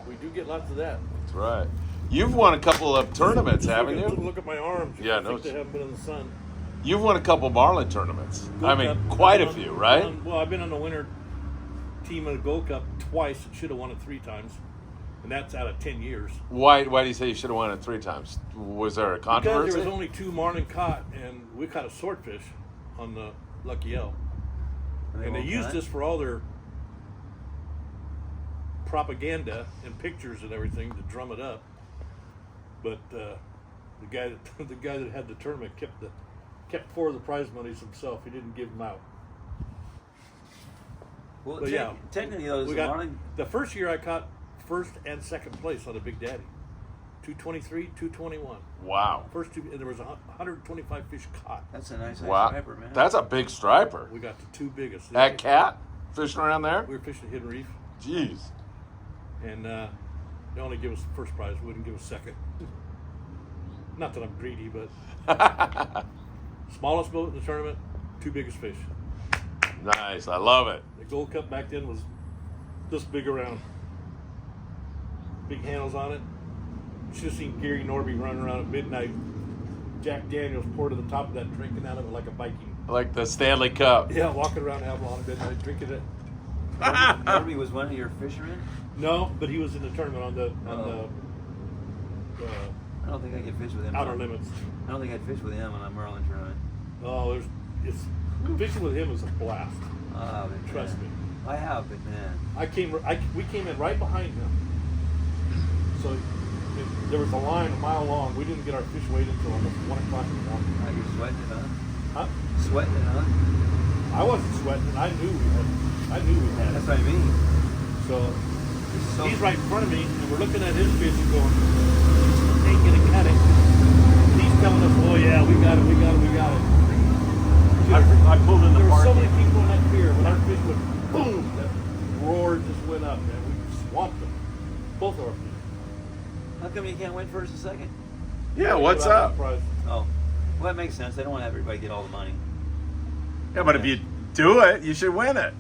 We do get lots of that. That's right. You've won a couple of tournaments, haven't Look you? at my arms. Yeah, I no, think they haven't been in the sun. You've won a couple marlin tournaments. Gold I mean, Cup, quite I've a been few, on- right? Well, I've been on the winter team of the Gold Cup twice. Should have won it 3 times, and that's out of 10 years. Why do you say you should have won it 3 times? Was there a Because controversy? there was only 2 marlin caught, and we caught a swordfish on the Lucky L. And they used this for all their propaganda and pictures and everything to drum it up. But the guy that had the tournament kept 4 of the prize monies himself. He didn't give them out. Well, But yeah, technically, those we got marlin. the first year I caught first and second place on the Big Daddy, 223, 221. Wow. First 2, and there was 125 fish caught. That's a nice size Wow. striper, man. That's a big striper. We got the 2 biggest. That cat fishing around there? We were fishing Hidden Reef, Jeez. and they only give us the first prize. We wouldn't give us second. Not that I'm greedy, but smallest boat in the tournament, 2 biggest fish. Nice. I love it. The Gold Cup back then was this big around. Big handles on it. You should have seen Gary Norby running around at midnight. Jack Daniels poured to the top of that, drinking out of it like a Viking. Like the Stanley Cup. Yeah, walking around Avalon at midnight, drinking it. Norby was one of your fishermen? No, but he was in the tournament on the I don't think I could fish with him. outer limits. I don't think I'd fish with him on a marlin tournament. Oh, fishing with him is a blast. But Trust man, me. I have, but man. We came in right behind him. So there was a line a mile long. We didn't get our fish weighed until almost 1 o'clock in the morning. You're sweating it, huh? Huh? Sweating it, huh? I wasn't sweating. I knew we had it. That's what I mean. So So he's right in front of me, and we're looking at his fish and going, ain't gonna cut it. He's telling us, oh yeah, we got it. I pulled in the There were park. so many people in that pier. When our fish went boom, that roar just went up, man. We swamped them. Both of our fish. how come you can't win first and second? Yeah, what's Give out up? the prize. Oh, well, that makes sense. They don't want everybody to get all the money. Yeah, but if you do it, you should win it.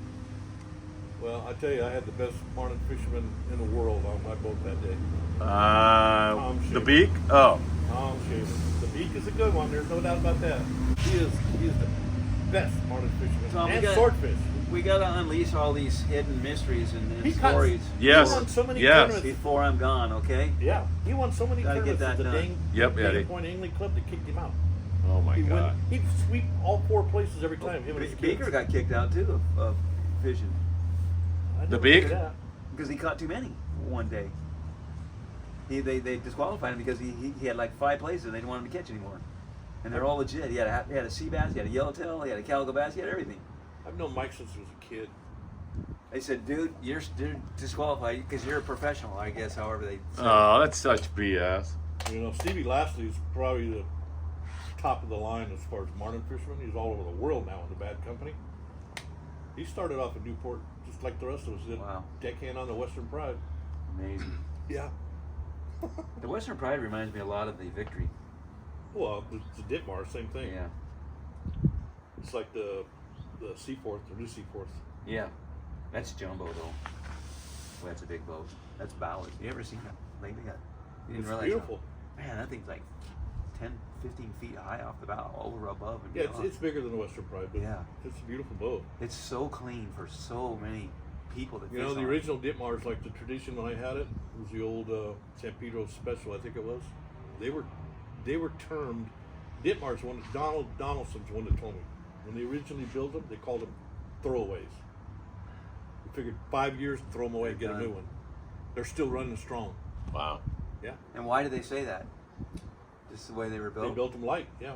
Well, I tell you, I had the best marlin fisherman in the world on my boat that day. The Shaver. beak? Oh. Tom Shaver. The Deke is a good one. There's no doubt about that. He is the best marlin fisherman Tom, and swordfish. We got to unleash all these hidden mysteries and He caught- stories Yes. He won so many Yes. tournaments. before I'm gone, okay? Yeah, he won so many Gotta get tournaments. that The done. Dane, Yep, Dane Eddie. Point Anglin Club that kicked him out. Oh my He'd God. he'd sweep all 4 places every time. Him and his kids. Beaker got kicked out too of fishing I The never beak? figured that. because he caught too many one day. They disqualified him because he had like 5 places and they didn't want him to catch anymore. And they're all legit. He had a sea bass, he had a yellowtail, he had a calico bass, he had everything. I've known Mike since he was a kid. They said, dude, you're disqualified because you're a professional, I guess, however they said. Oh, that's such BS. You know, Stevie Lashley is probably the top of the line as far as marlin fisherman. He's all over the world now in the bad company. He started off in Newport just like the rest of us did. Wow. Deckhand on the Western Pride. Amazing. Yeah. The Western Pride reminds me a lot of the Victory. Well, it's a Ditmar, same thing. Yeah. It's like the Seaforth, the new Seaforth. Yeah. That's jumbo though. Well, that's a big boat. That's Ballard. You ever seen that lately? You didn't It's realize beautiful. Man, that thing's like 10, 15 feet high off the bow, over above and Yeah, beyond. it's bigger than the Western Pride, but Yeah. it's a beautiful boat. It's so clean for so many people that You know, fish the on it. original Ditmars, like the tradition when I had it, was the old San Pedro Special, I think it was. They were termed Ditmars. Donald Donaldson's one that told me when they originally built them, they called them throwaways. We figured 5 years, throw them away, and get a new one. They're still running strong. Wow. Yeah, And why did they say that? Just the way they were built? they built them light. Yeah,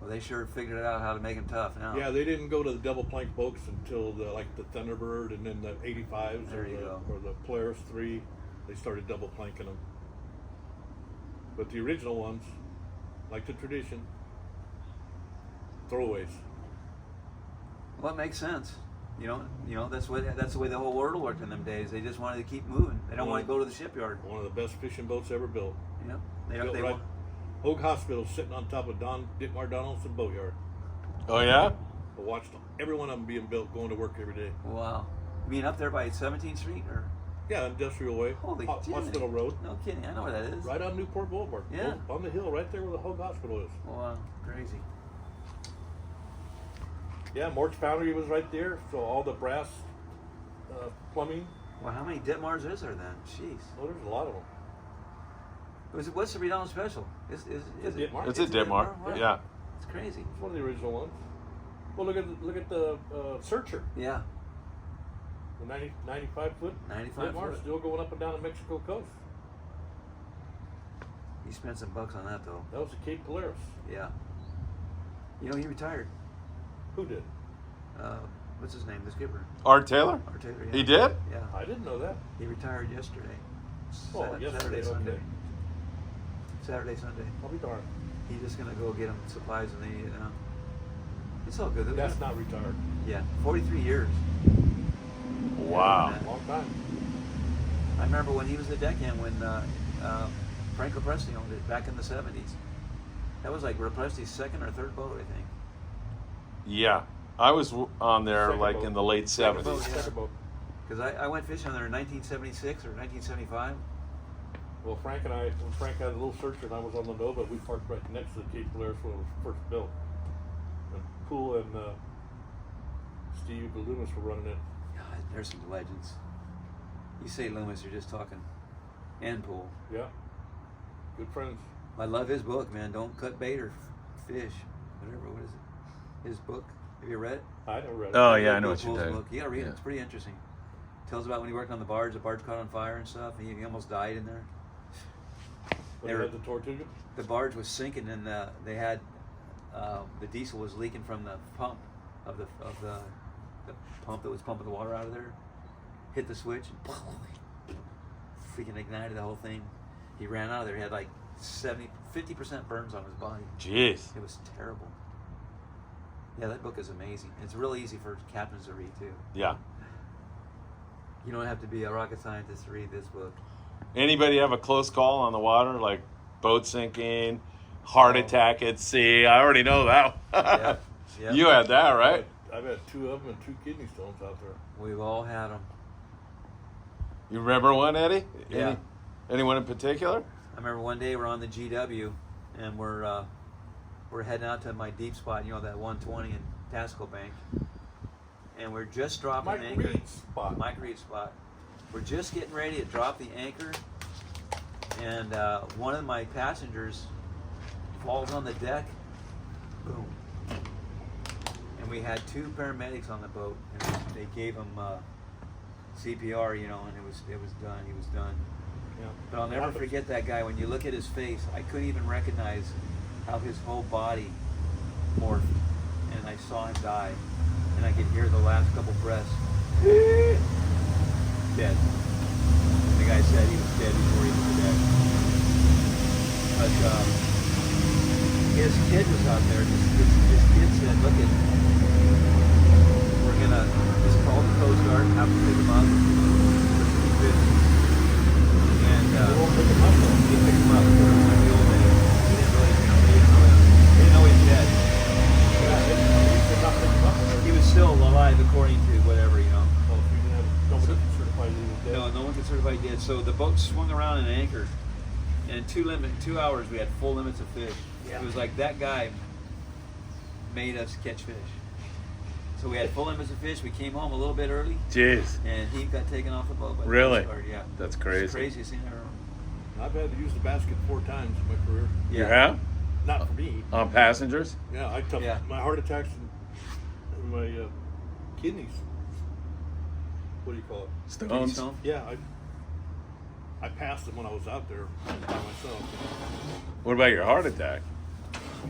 Well, they sure figured out how to make them tough now. yeah. They didn't go to the double plank boats until the Thunderbird and then the 85s There you go. or the Polaris 3. They started double planking them. But the original ones, like the tradition, throwaways. Well, it makes sense. You know that's the way the whole world worked in them days. They just wanted to keep moving. They don't want to go to the shipyard. One of the best fishing boats ever built. Yep. They Built they right. want, Hogue Hospital sitting on top of Ditmar Donaldson boatyard. Oh yeah. I watched every one of them being built, going to work every day. wow. You mean up there by 17th Street or? Yeah, Industrial Way, Holy Hospital jiminy. Road, No kidding. I know where that is. right on Newport Boulevard. Yeah. On the hill, right there where the Hogue Hospital is. Wow. Crazy. Yeah, Mort's Foundry was right there, so all the brass plumbing. Well, how many Ditmars is there then? Jeez. Oh, there's a lot of them. What's the Redonald special? Is It's it? Ditmar. It's a Ditmar. Wow. Yeah. It's crazy. It's one of the original ones. Well, look at the Searcher, Yeah. the 95 foot. 95 Ditmar, foot. still going up and down the Mexico coast. You spent some bucks on that though. That was the Cape Polaris. Yeah. You know he retired. Who did? What's his name? The skipper. Art Taylor? Art Taylor. Yeah. He did? Yeah. I didn't know that. He retired yesterday. Oh, yesterday, Saturday, Sunday. okay. Saturday, Sunday. I'll be darned. He's just gonna go get him supplies and the. It's all good. That's not retired. Yeah, 43 years. Wow. Yeah, Long time. I remember when he was the deckhand when Frank Represti owned it back in the 70s. That was like Represti's second or third boat, I think. Yeah. I was on there Second like boat. in the late Second 70s. boat, Yeah. second boat. Because I went fishing there in 1976 or 1975. Well, Frank and I, when Frank had a little Searcher and I was on the Nova, we parked right next to the Cape Polaris when it was first built. And Poole and Steve Loomis were running it. God, there's some legends. You say Loomis, you're just talking. And Poole. Yeah. Good friends. I love his book, man. Don't cut bait or fish. Whatever, what is it? His book. Have you read it? I never read it. Oh yeah, I know Bill what you're Poole's doing. book. You gotta read it. Yeah. It's pretty interesting. Tells about when he worked on the barge caught on fire and stuff. He almost died in there. But They they were- had the Tortuga? The barge was sinking, and they had the diesel was leaking from the pump of the pump that was pumping the water out of there. Hit the switch, and freaking ignited the whole thing. He ran out of there. He had like 50% burns on his body. Jeez. It was terrible. Yeah, that book is amazing. It's really easy for captains to read too. Yeah. You don't have to be a rocket scientist to read this book. Anybody have a close call on the water, like boat sinking, heart attack at sea? I already know that. Yeah, yeah. You had that, right? I've had 2 of them and 2 kidney stones out there. We've all had them. You remember one, Eddie? Yeah. Anyone in particular? I remember one day we're on the GW, and we're heading out to my deep spot, you know, that 120 in Tasco Bank, and we're just dropping Mike anchor. Reed's spot. Mike Reed's spot. We're just getting ready to drop the anchor, and one of my passengers falls on the deck. Boom. And we had 2 paramedics on the boat, and they gave him CPR, you know, and it was done. He was done. Yeah. But I'll never forget that guy. When you look at his face, I couldn't even recognize how his whole body morphed, and I saw him die, and I could hear the last couple breaths. Dead. And the guy said he was dead before he was dead. But his kid was out there. His kid said, "Look at, we're gonna just call the Coast Guard, have to pick him up, and We'll pick him up. he picked him up for the old man. He didn't know he's dead. Yeah, he did not pick him up. He was still alive according to whatever, you know." Well, we didn't have nobody could certify he was dead. No one could certify he did. So the boat swung around and anchored. And in 2 hours, we had full limits of fish. Yeah. It was like that guy made us catch fish. So we had full limits of fish. We came home a little bit early, Jeez. and he got taken off the boat by the Really? Coast Guard. Yeah, That's it's the crazy. craziest thing ever. I've had to use the basket 4 times in my career. You have? Not for me. On passengers? Yeah, I took Yeah. my heart attacks and my kidneys. What do you call it? Stones? Stone? Yeah, I passed them when I was out there by myself. What about your heart attack?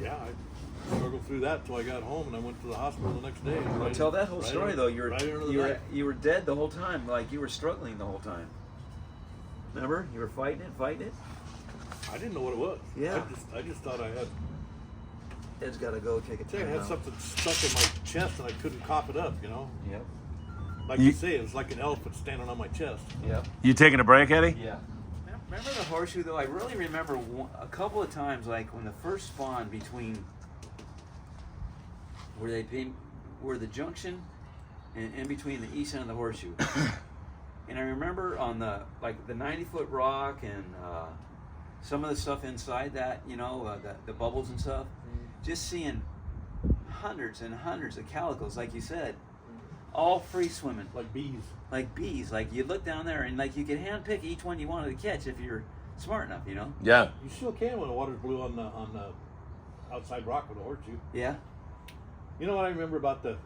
Yeah, I struggled through that until I got home, and I went to the hospital the next day. Well, tell that whole story though. You right you were dead the whole time. Like you were struggling the whole time. Remember? You were fighting it. I didn't know what it was. Yeah. I just thought I had. Ed's got to go take a I time had out. something stuck in my chest, and I couldn't cough it up. You know, Yep. like You- you say, it was like an elephant standing on my chest. Yep. You taking a break, Eddie? Yeah. Remember the horseshoe though? I really remember a couple of times, like when the first spawn between where the junction and in between the east end of the horseshoe. And I remember on the 90-foot rock and some of the stuff inside that, you know, the bubbles and stuff, just seeing hundreds and hundreds of calicos, like you said, all free swimming. Like bees. Like bees. Like you look down there and like you could handpick each one you wanted to catch if you're smart enough, you know? Yeah. You still can when the water's blue on the outside rock with a horseshoe. Yeah. You know what I remember about the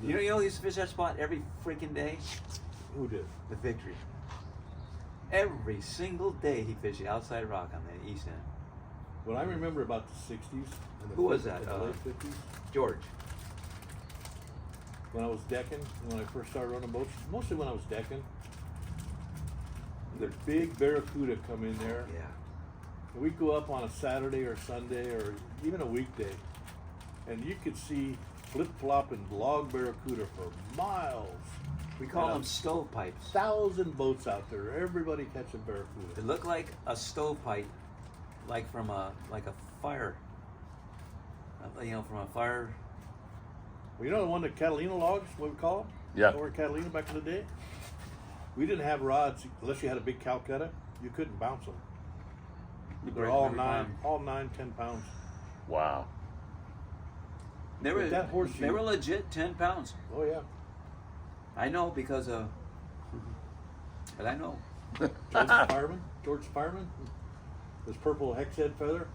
You know he used to fish that spot every freaking day? who did? The Victory. Every single day he fished the outside rock on the east end. What I remember about the 60s and the Who was that? and the late 50s, George. when I was decking, when I first started running boats, mostly when I was decking, the big barracuda come in there. Yeah. And we'd go up on a Saturday or Sunday or even a weekday, and you could see flip-flopping log barracuda for miles. We call Yeah. them stovepipes. 1,000 boats out there, everybody catching barracuda. It looked like a stovepipe, like from a fire. You know, from a fire. Well, you know the one that Catalina logs, what we call them? Yeah. Over in Catalina back in the day? We didn't have rods, unless you had a big Calcutta, you couldn't bounce them. They're break all every time. 10 pounds. Wow. They were But that horseshoe- they were legit 10 pounds. Oh yeah. I know because of. But I know. George Fireman, his purple hex head feather,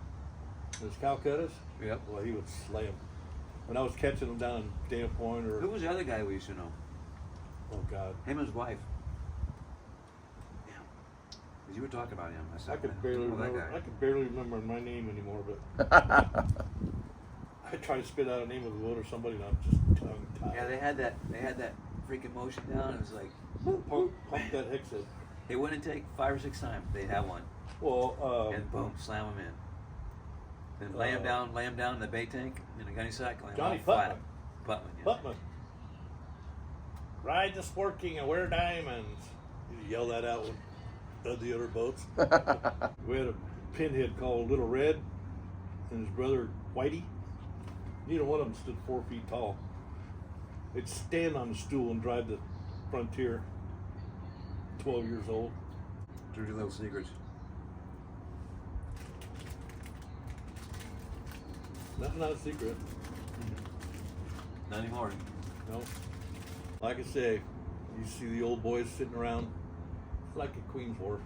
his Calcuttas. Yep. Well, he would slay them. When I was catching them down in Dana Point Who or, was the other guy we used to know? oh God, Him and his wife. Yeah. 'Cause you were talking about him. I could barely know that remember. guy. I could barely remember my name anymore. But I tried to spit out a name of the boat or somebody, and I'm just tongue tied. Yeah, they had that freaking motion down. It was like Pump that hex head. it wouldn't take 5 or 6 times. They'd have one, Well, and boom, slam them in. Then lay him down in the bait tank in the gunny sack. Lay 'em Johnny all flat. Putman. Putman. Yeah. Putman. Ride the Sport King and wear diamonds. You yell that out with the other boats. We had a pinhead called Little Red and his brother Whitey. Neither one of them stood 4 feet tall. They'd stand on the stool and drive the Frontier. 12 years old. Dirty little secrets. That's not a secret. Not anymore. No. Like I say, you see the old boys sitting around like at Queen's Wharf.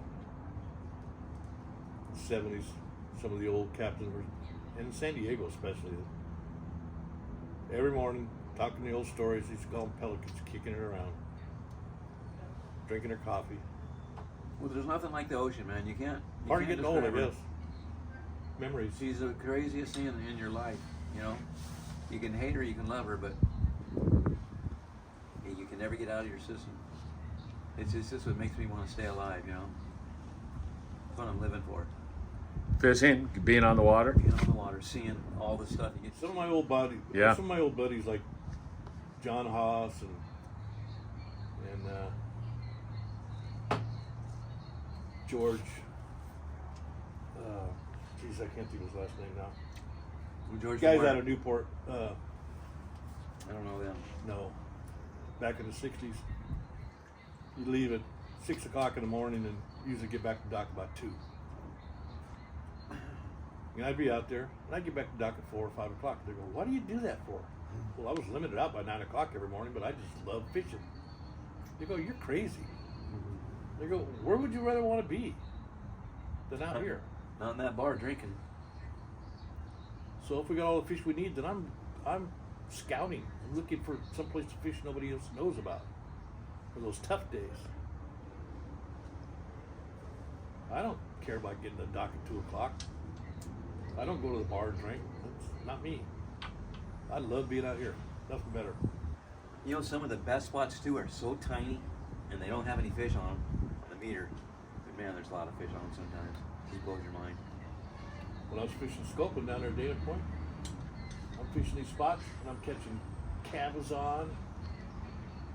70s, some of the old captains were, and in San Diego especially. Every morning, talking the old stories, these call them pelicans, kicking it around, drinking their coffee. Well, there's nothing like the ocean, man. You can't. Hard to get old, I guess. Memories. She's the craziest thing in your life, you know. You can hate her, you can love her, but you can never get out of your system. It's just what makes me want to stay alive, you know. It's what I'm living for. Fishing, being on the water. Being on the water, seeing all the stuff you get. Some of my old buddies, Yeah. some of my old buddies like John Haas and George. Geez, I can't think of his last name now. George Guys Moore. out of Newport. I don't know them. No, back in the '60s, you leave at 6 o'clock in the morning and usually get back to dock about 2. And I'd be out there, and I'd get back to dock at 4 or 5 o'clock. They go, "Why do you do that for?" Well, I was limited out by 9 o'clock every morning, but I just love fishing. They go, "You're crazy." They go, "Where would you rather want to be than out here?" Not in that bar drinking. So if we got all the fish we need, then I'm scouting. I'm looking for someplace to fish nobody else knows about for those tough days. I don't care about getting to the dock at 2 o'clock. I don't go to the bar and drink. That's not me. I love being out here. Nothing better. You know, some of the best spots too are so tiny, and they don't have any fish on them, on the meter. But man, there's a lot of fish on them sometimes. It just blows your mind. When I was fishing sculpin down there at Dana Point, I'm fishing these spots and I'm catching cabezon,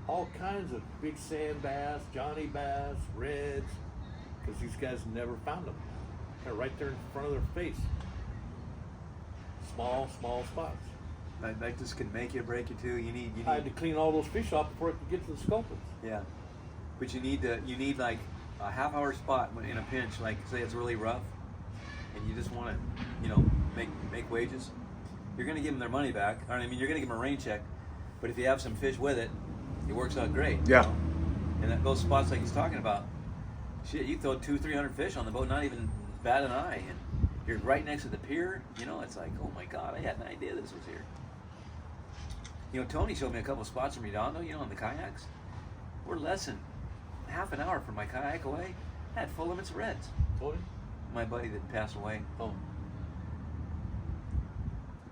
all kinds of big sand bass, Johnny bass, reds, because these guys never found them. They're right there in front of their face. Small spots. That just can make you or break you too. You need. I had to clean all those fish off before I could get to the sculpins. Yeah, but you need like a half-hour spot in a pinch. Like say it's really rough, and you just want to, you know, make wages. You're gonna give them their money back. I mean, you're gonna give them a rain check, but if you have some fish with it, it works out great. Yeah. You know? And those spots like he's talking about, shit, you throw 200-300 fish on the boat, not even bat an eye, and you're right next to the pier. You know, it's like, oh my God, I had an idea this was here. You know, Tony showed me a couple of spots in Redondo, you know, on the kayaks. We're less than half an hour from my kayak away. I had full limits of reds. Tony? My buddy that passed away. Oh.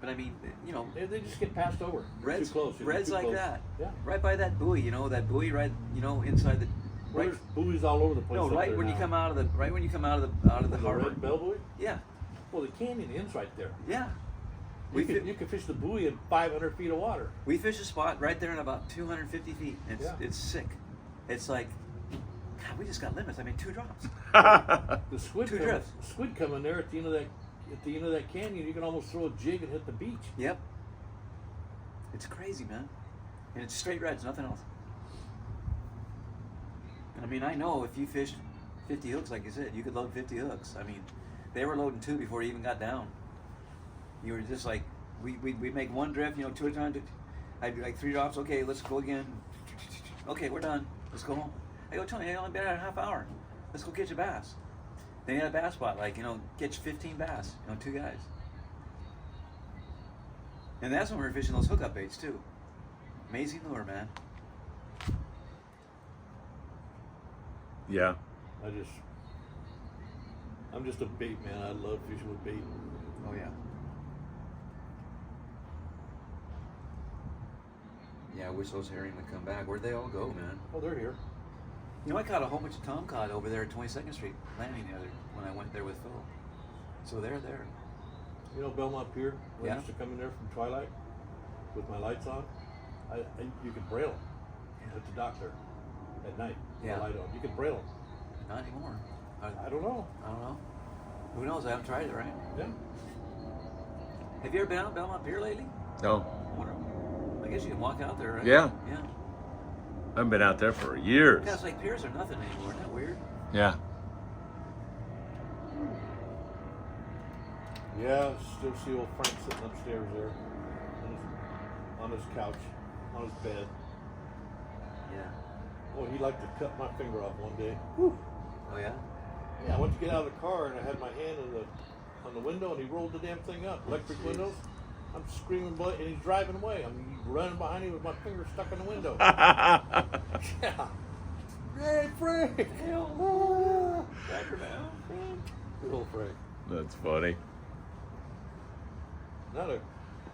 But I mean, you know, They just get passed over. They're reds, too close. They're reds too like close. that. Yeah. Right by that buoy, you know, that buoy right, you know, inside the. Well, Right, there's buoys all over the place. no, up right there when you now. come out of the The harbor. red bell buoy? Yeah, Well, the canyon ends right there. yeah. You can fish the buoy in 500 feet of water. We fish a spot right there in about 250 feet. It's sick. It's like, God, we just got limits. I mean, 2 drops. The squid Two come, drifts. squid come in there at the end of that canyon. You can almost throw a jig and hit the beach. Yep. It's crazy, man. And it's straight reds, nothing else. I mean, I know if you fished 50 hooks, like you said, you could load 50 hooks. I mean, they were loading 2 before you even got down. You were just like, we make 1 drift, you know, 2 at a time. I'd be like 3 drops. Okay, let's go again. Okay, we're done. Let's go home. I go, Tony, I only been out a half hour. Let's go catch a bass. Then you had a bass spot, like, you know, catch 15 bass, you know, 2 guys. And that's when we were fishing those hookup baits too. Amazing lure, man. Yeah. I'm just a bait man. I love fishing with bait. Oh yeah. Yeah, I wish those herring would come back. Where'd they all go, man? Oh, they're here. You know, I caught a whole bunch of tomcod over there at 22nd Street landing the other when I went there with Phil. So they're there. You know Belmont Pier? When I Yeah. used to come in there from Twilight with my lights on. You could braille them at the dock there at night. with Yeah. the light on. You could braille them. Not anymore. I don't know. I don't know. Who knows? I haven't tried it, right? Yeah. Have you ever been out Belmont Pier lately? No. I guess you can walk out there, right? Yeah. Yeah. I haven't been out there for years. Yeah, it's like piers are nothing anymore. Isn't that weird? Yeah. Yeah, still see old Frank sitting upstairs there on his couch, on his bed. Yeah. Oh, he liked to cut my finger off one day. Whew. Oh yeah. Yeah, I went to get out of the car and I had my hand on the window and he rolled the damn thing up. Electric Jeez. windows. I'm screaming blood and he's driving away. I'm running behind him with my finger stuck in the window. Yeah. Hey, Frank! Hell, Cracker now, Frank. Good old Frank. That's funny.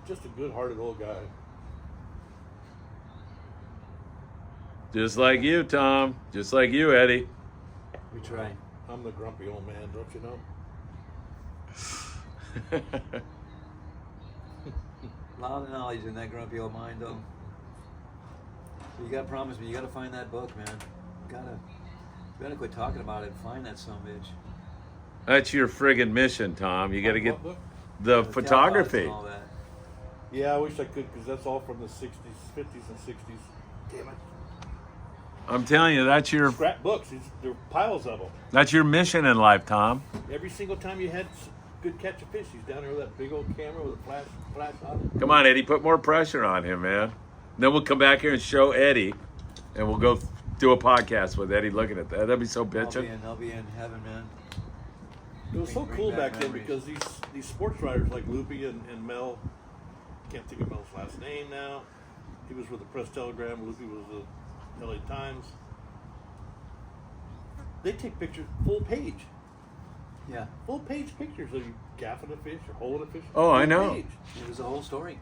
Just a good-hearted old guy. Just like you, Tom. Just like you, Eddie. We try. I'm the grumpy old man, don't you know? A lot of knowledge in that grumpy old mind, though. You gotta promise me, you gotta find that book, man. You gotta quit talking about it and find that son of a bitch. That's your friggin' mission, Tom. You got to get What book? the The photography. and all that. Yeah, I wish I could because that's all from the 60s, 50s, and 60s. Damn it. I'm telling you, that's your Scrapbooks. There are piles of them. mission in life, Tom. Every single time you had good catch of fish, he's down there with that big old camera with a flash on it. Come on, Eddie, put more pressure on him, man. Then we'll come back here and show Eddie, and we'll go do a podcast with Eddie looking at that. That'd be so bitchin'. I'll be in heaven, man. It was so Bring cool back back then memories. because these sports writers like Loopy and Mel, can't think of Mel's last name now. He was with the Press Telegram. Loopy was the LA Times. They take pictures full page. Yeah, Full page pictures of you gaffing a fish or holding a fish. Oh, I Full know. page. it was a whole story.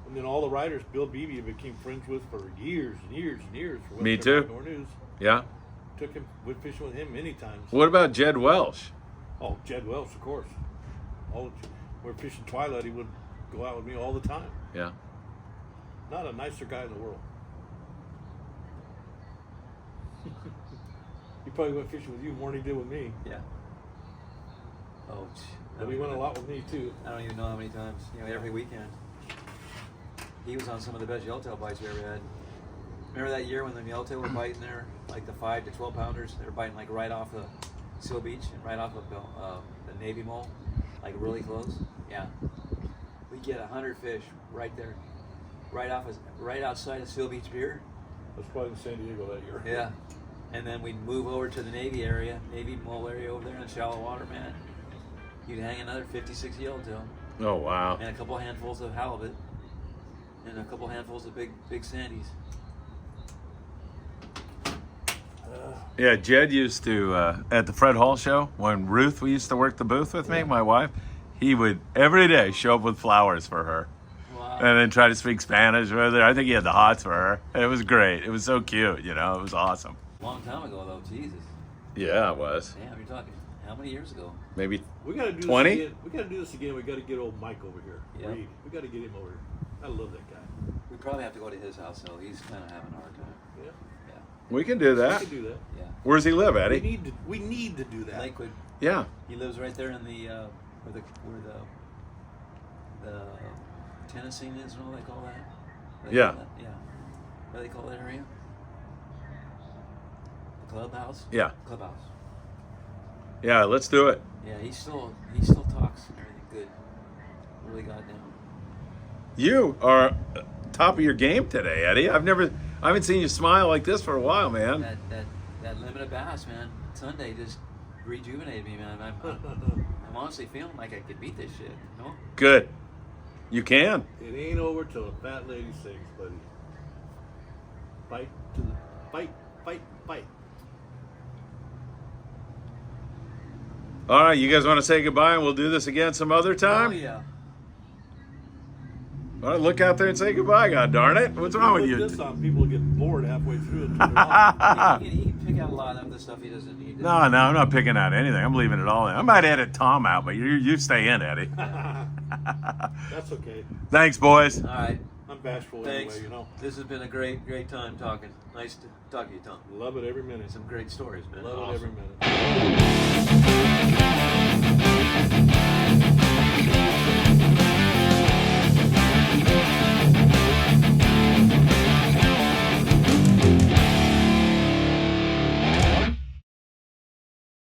And then all the writers, Bill Beebe became friends with for years and years and years. For Me Western too. Outdoor News. Yeah. Went fishing with him many times. What about Jed Welsh? Oh, Jed Welsh, of course. We're fishing Twilight. He would go out with me all the time. Yeah. Not a nicer guy in the world. He probably went fishing with you more than he did with me. Yeah. Oh, But he went a lot with me too. I don't even know how many times. Every weekend. He was on some of the best yellowtail bites we ever had. Remember that year when the yellowtail were biting there, like the 5 to 12 pounders? They were biting like right off the Seal Beach and right off of the Navy Mole, like really close. Yeah. We get 100 fish right there, right outside of Seal Beach Pier. That's probably in San Diego that year. Yeah. And then we'd move over to the Navy area, Navy Mole area over there in the shallow water, man. You'd hang another 56 yellowtail Oh, wow. and a couple handfuls of halibut and a couple handfuls of big sandies. Yeah, Jed used to, at the Fred Hall show, when Ruth used to work the booth with me, my wife, he would every day show up with flowers for her. Wow. And then try to speak Spanish with her. I think he had the hots for her. It was great. It was so cute, It was awesome. Long time ago, though. Jesus. Yeah, it was. Damn, you're talking how many years ago? Maybe We gotta do 20? this again. We gotta do this again. We gotta get old Mike over here. Yep. Reed. We gotta get him over here. I love that guy. We probably have to go to his house, though. He's kind of having a hard time. Yeah. Yeah. we can do We that. can do that. Yeah. Where does he live, We Eddie? need to do that. Lakewood. Yeah. He lives right there in the where the Tennessee is, what do they call that? What do they Yeah. call that? Yeah. What do they call that area? The clubhouse. Yeah. Clubhouse. Yeah, let's do it. Yeah, he still talks and everything good. Really goddamn. You are top of your game today, Eddie. I haven't seen you smile like this for a while, man. That limited bass, man. Sunday just rejuvenated me, man. I'm honestly feeling like I could beat this shit. Good. You can. It ain't over till the fat lady sings, buddy. Fight to the fight. All right, you guys want to say goodbye and we'll do this again some other time? Oh yeah. All right, look out there and say goodbye, god darn it. What's wrong with Put you? this on, people get bored halfway through and turn it off. He can pick out a lot of the stuff he doesn't need. No, I'm not picking out anything. I'm leaving it all in. I might edit Tom out, but you stay in, Eddie. That's okay. Thanks, boys. All right. I'm bashful Thanks. anyway, This has been a great time talking. Nice to talk to you, Tom. Love it every minute. Some great stories, man. Love it every minute.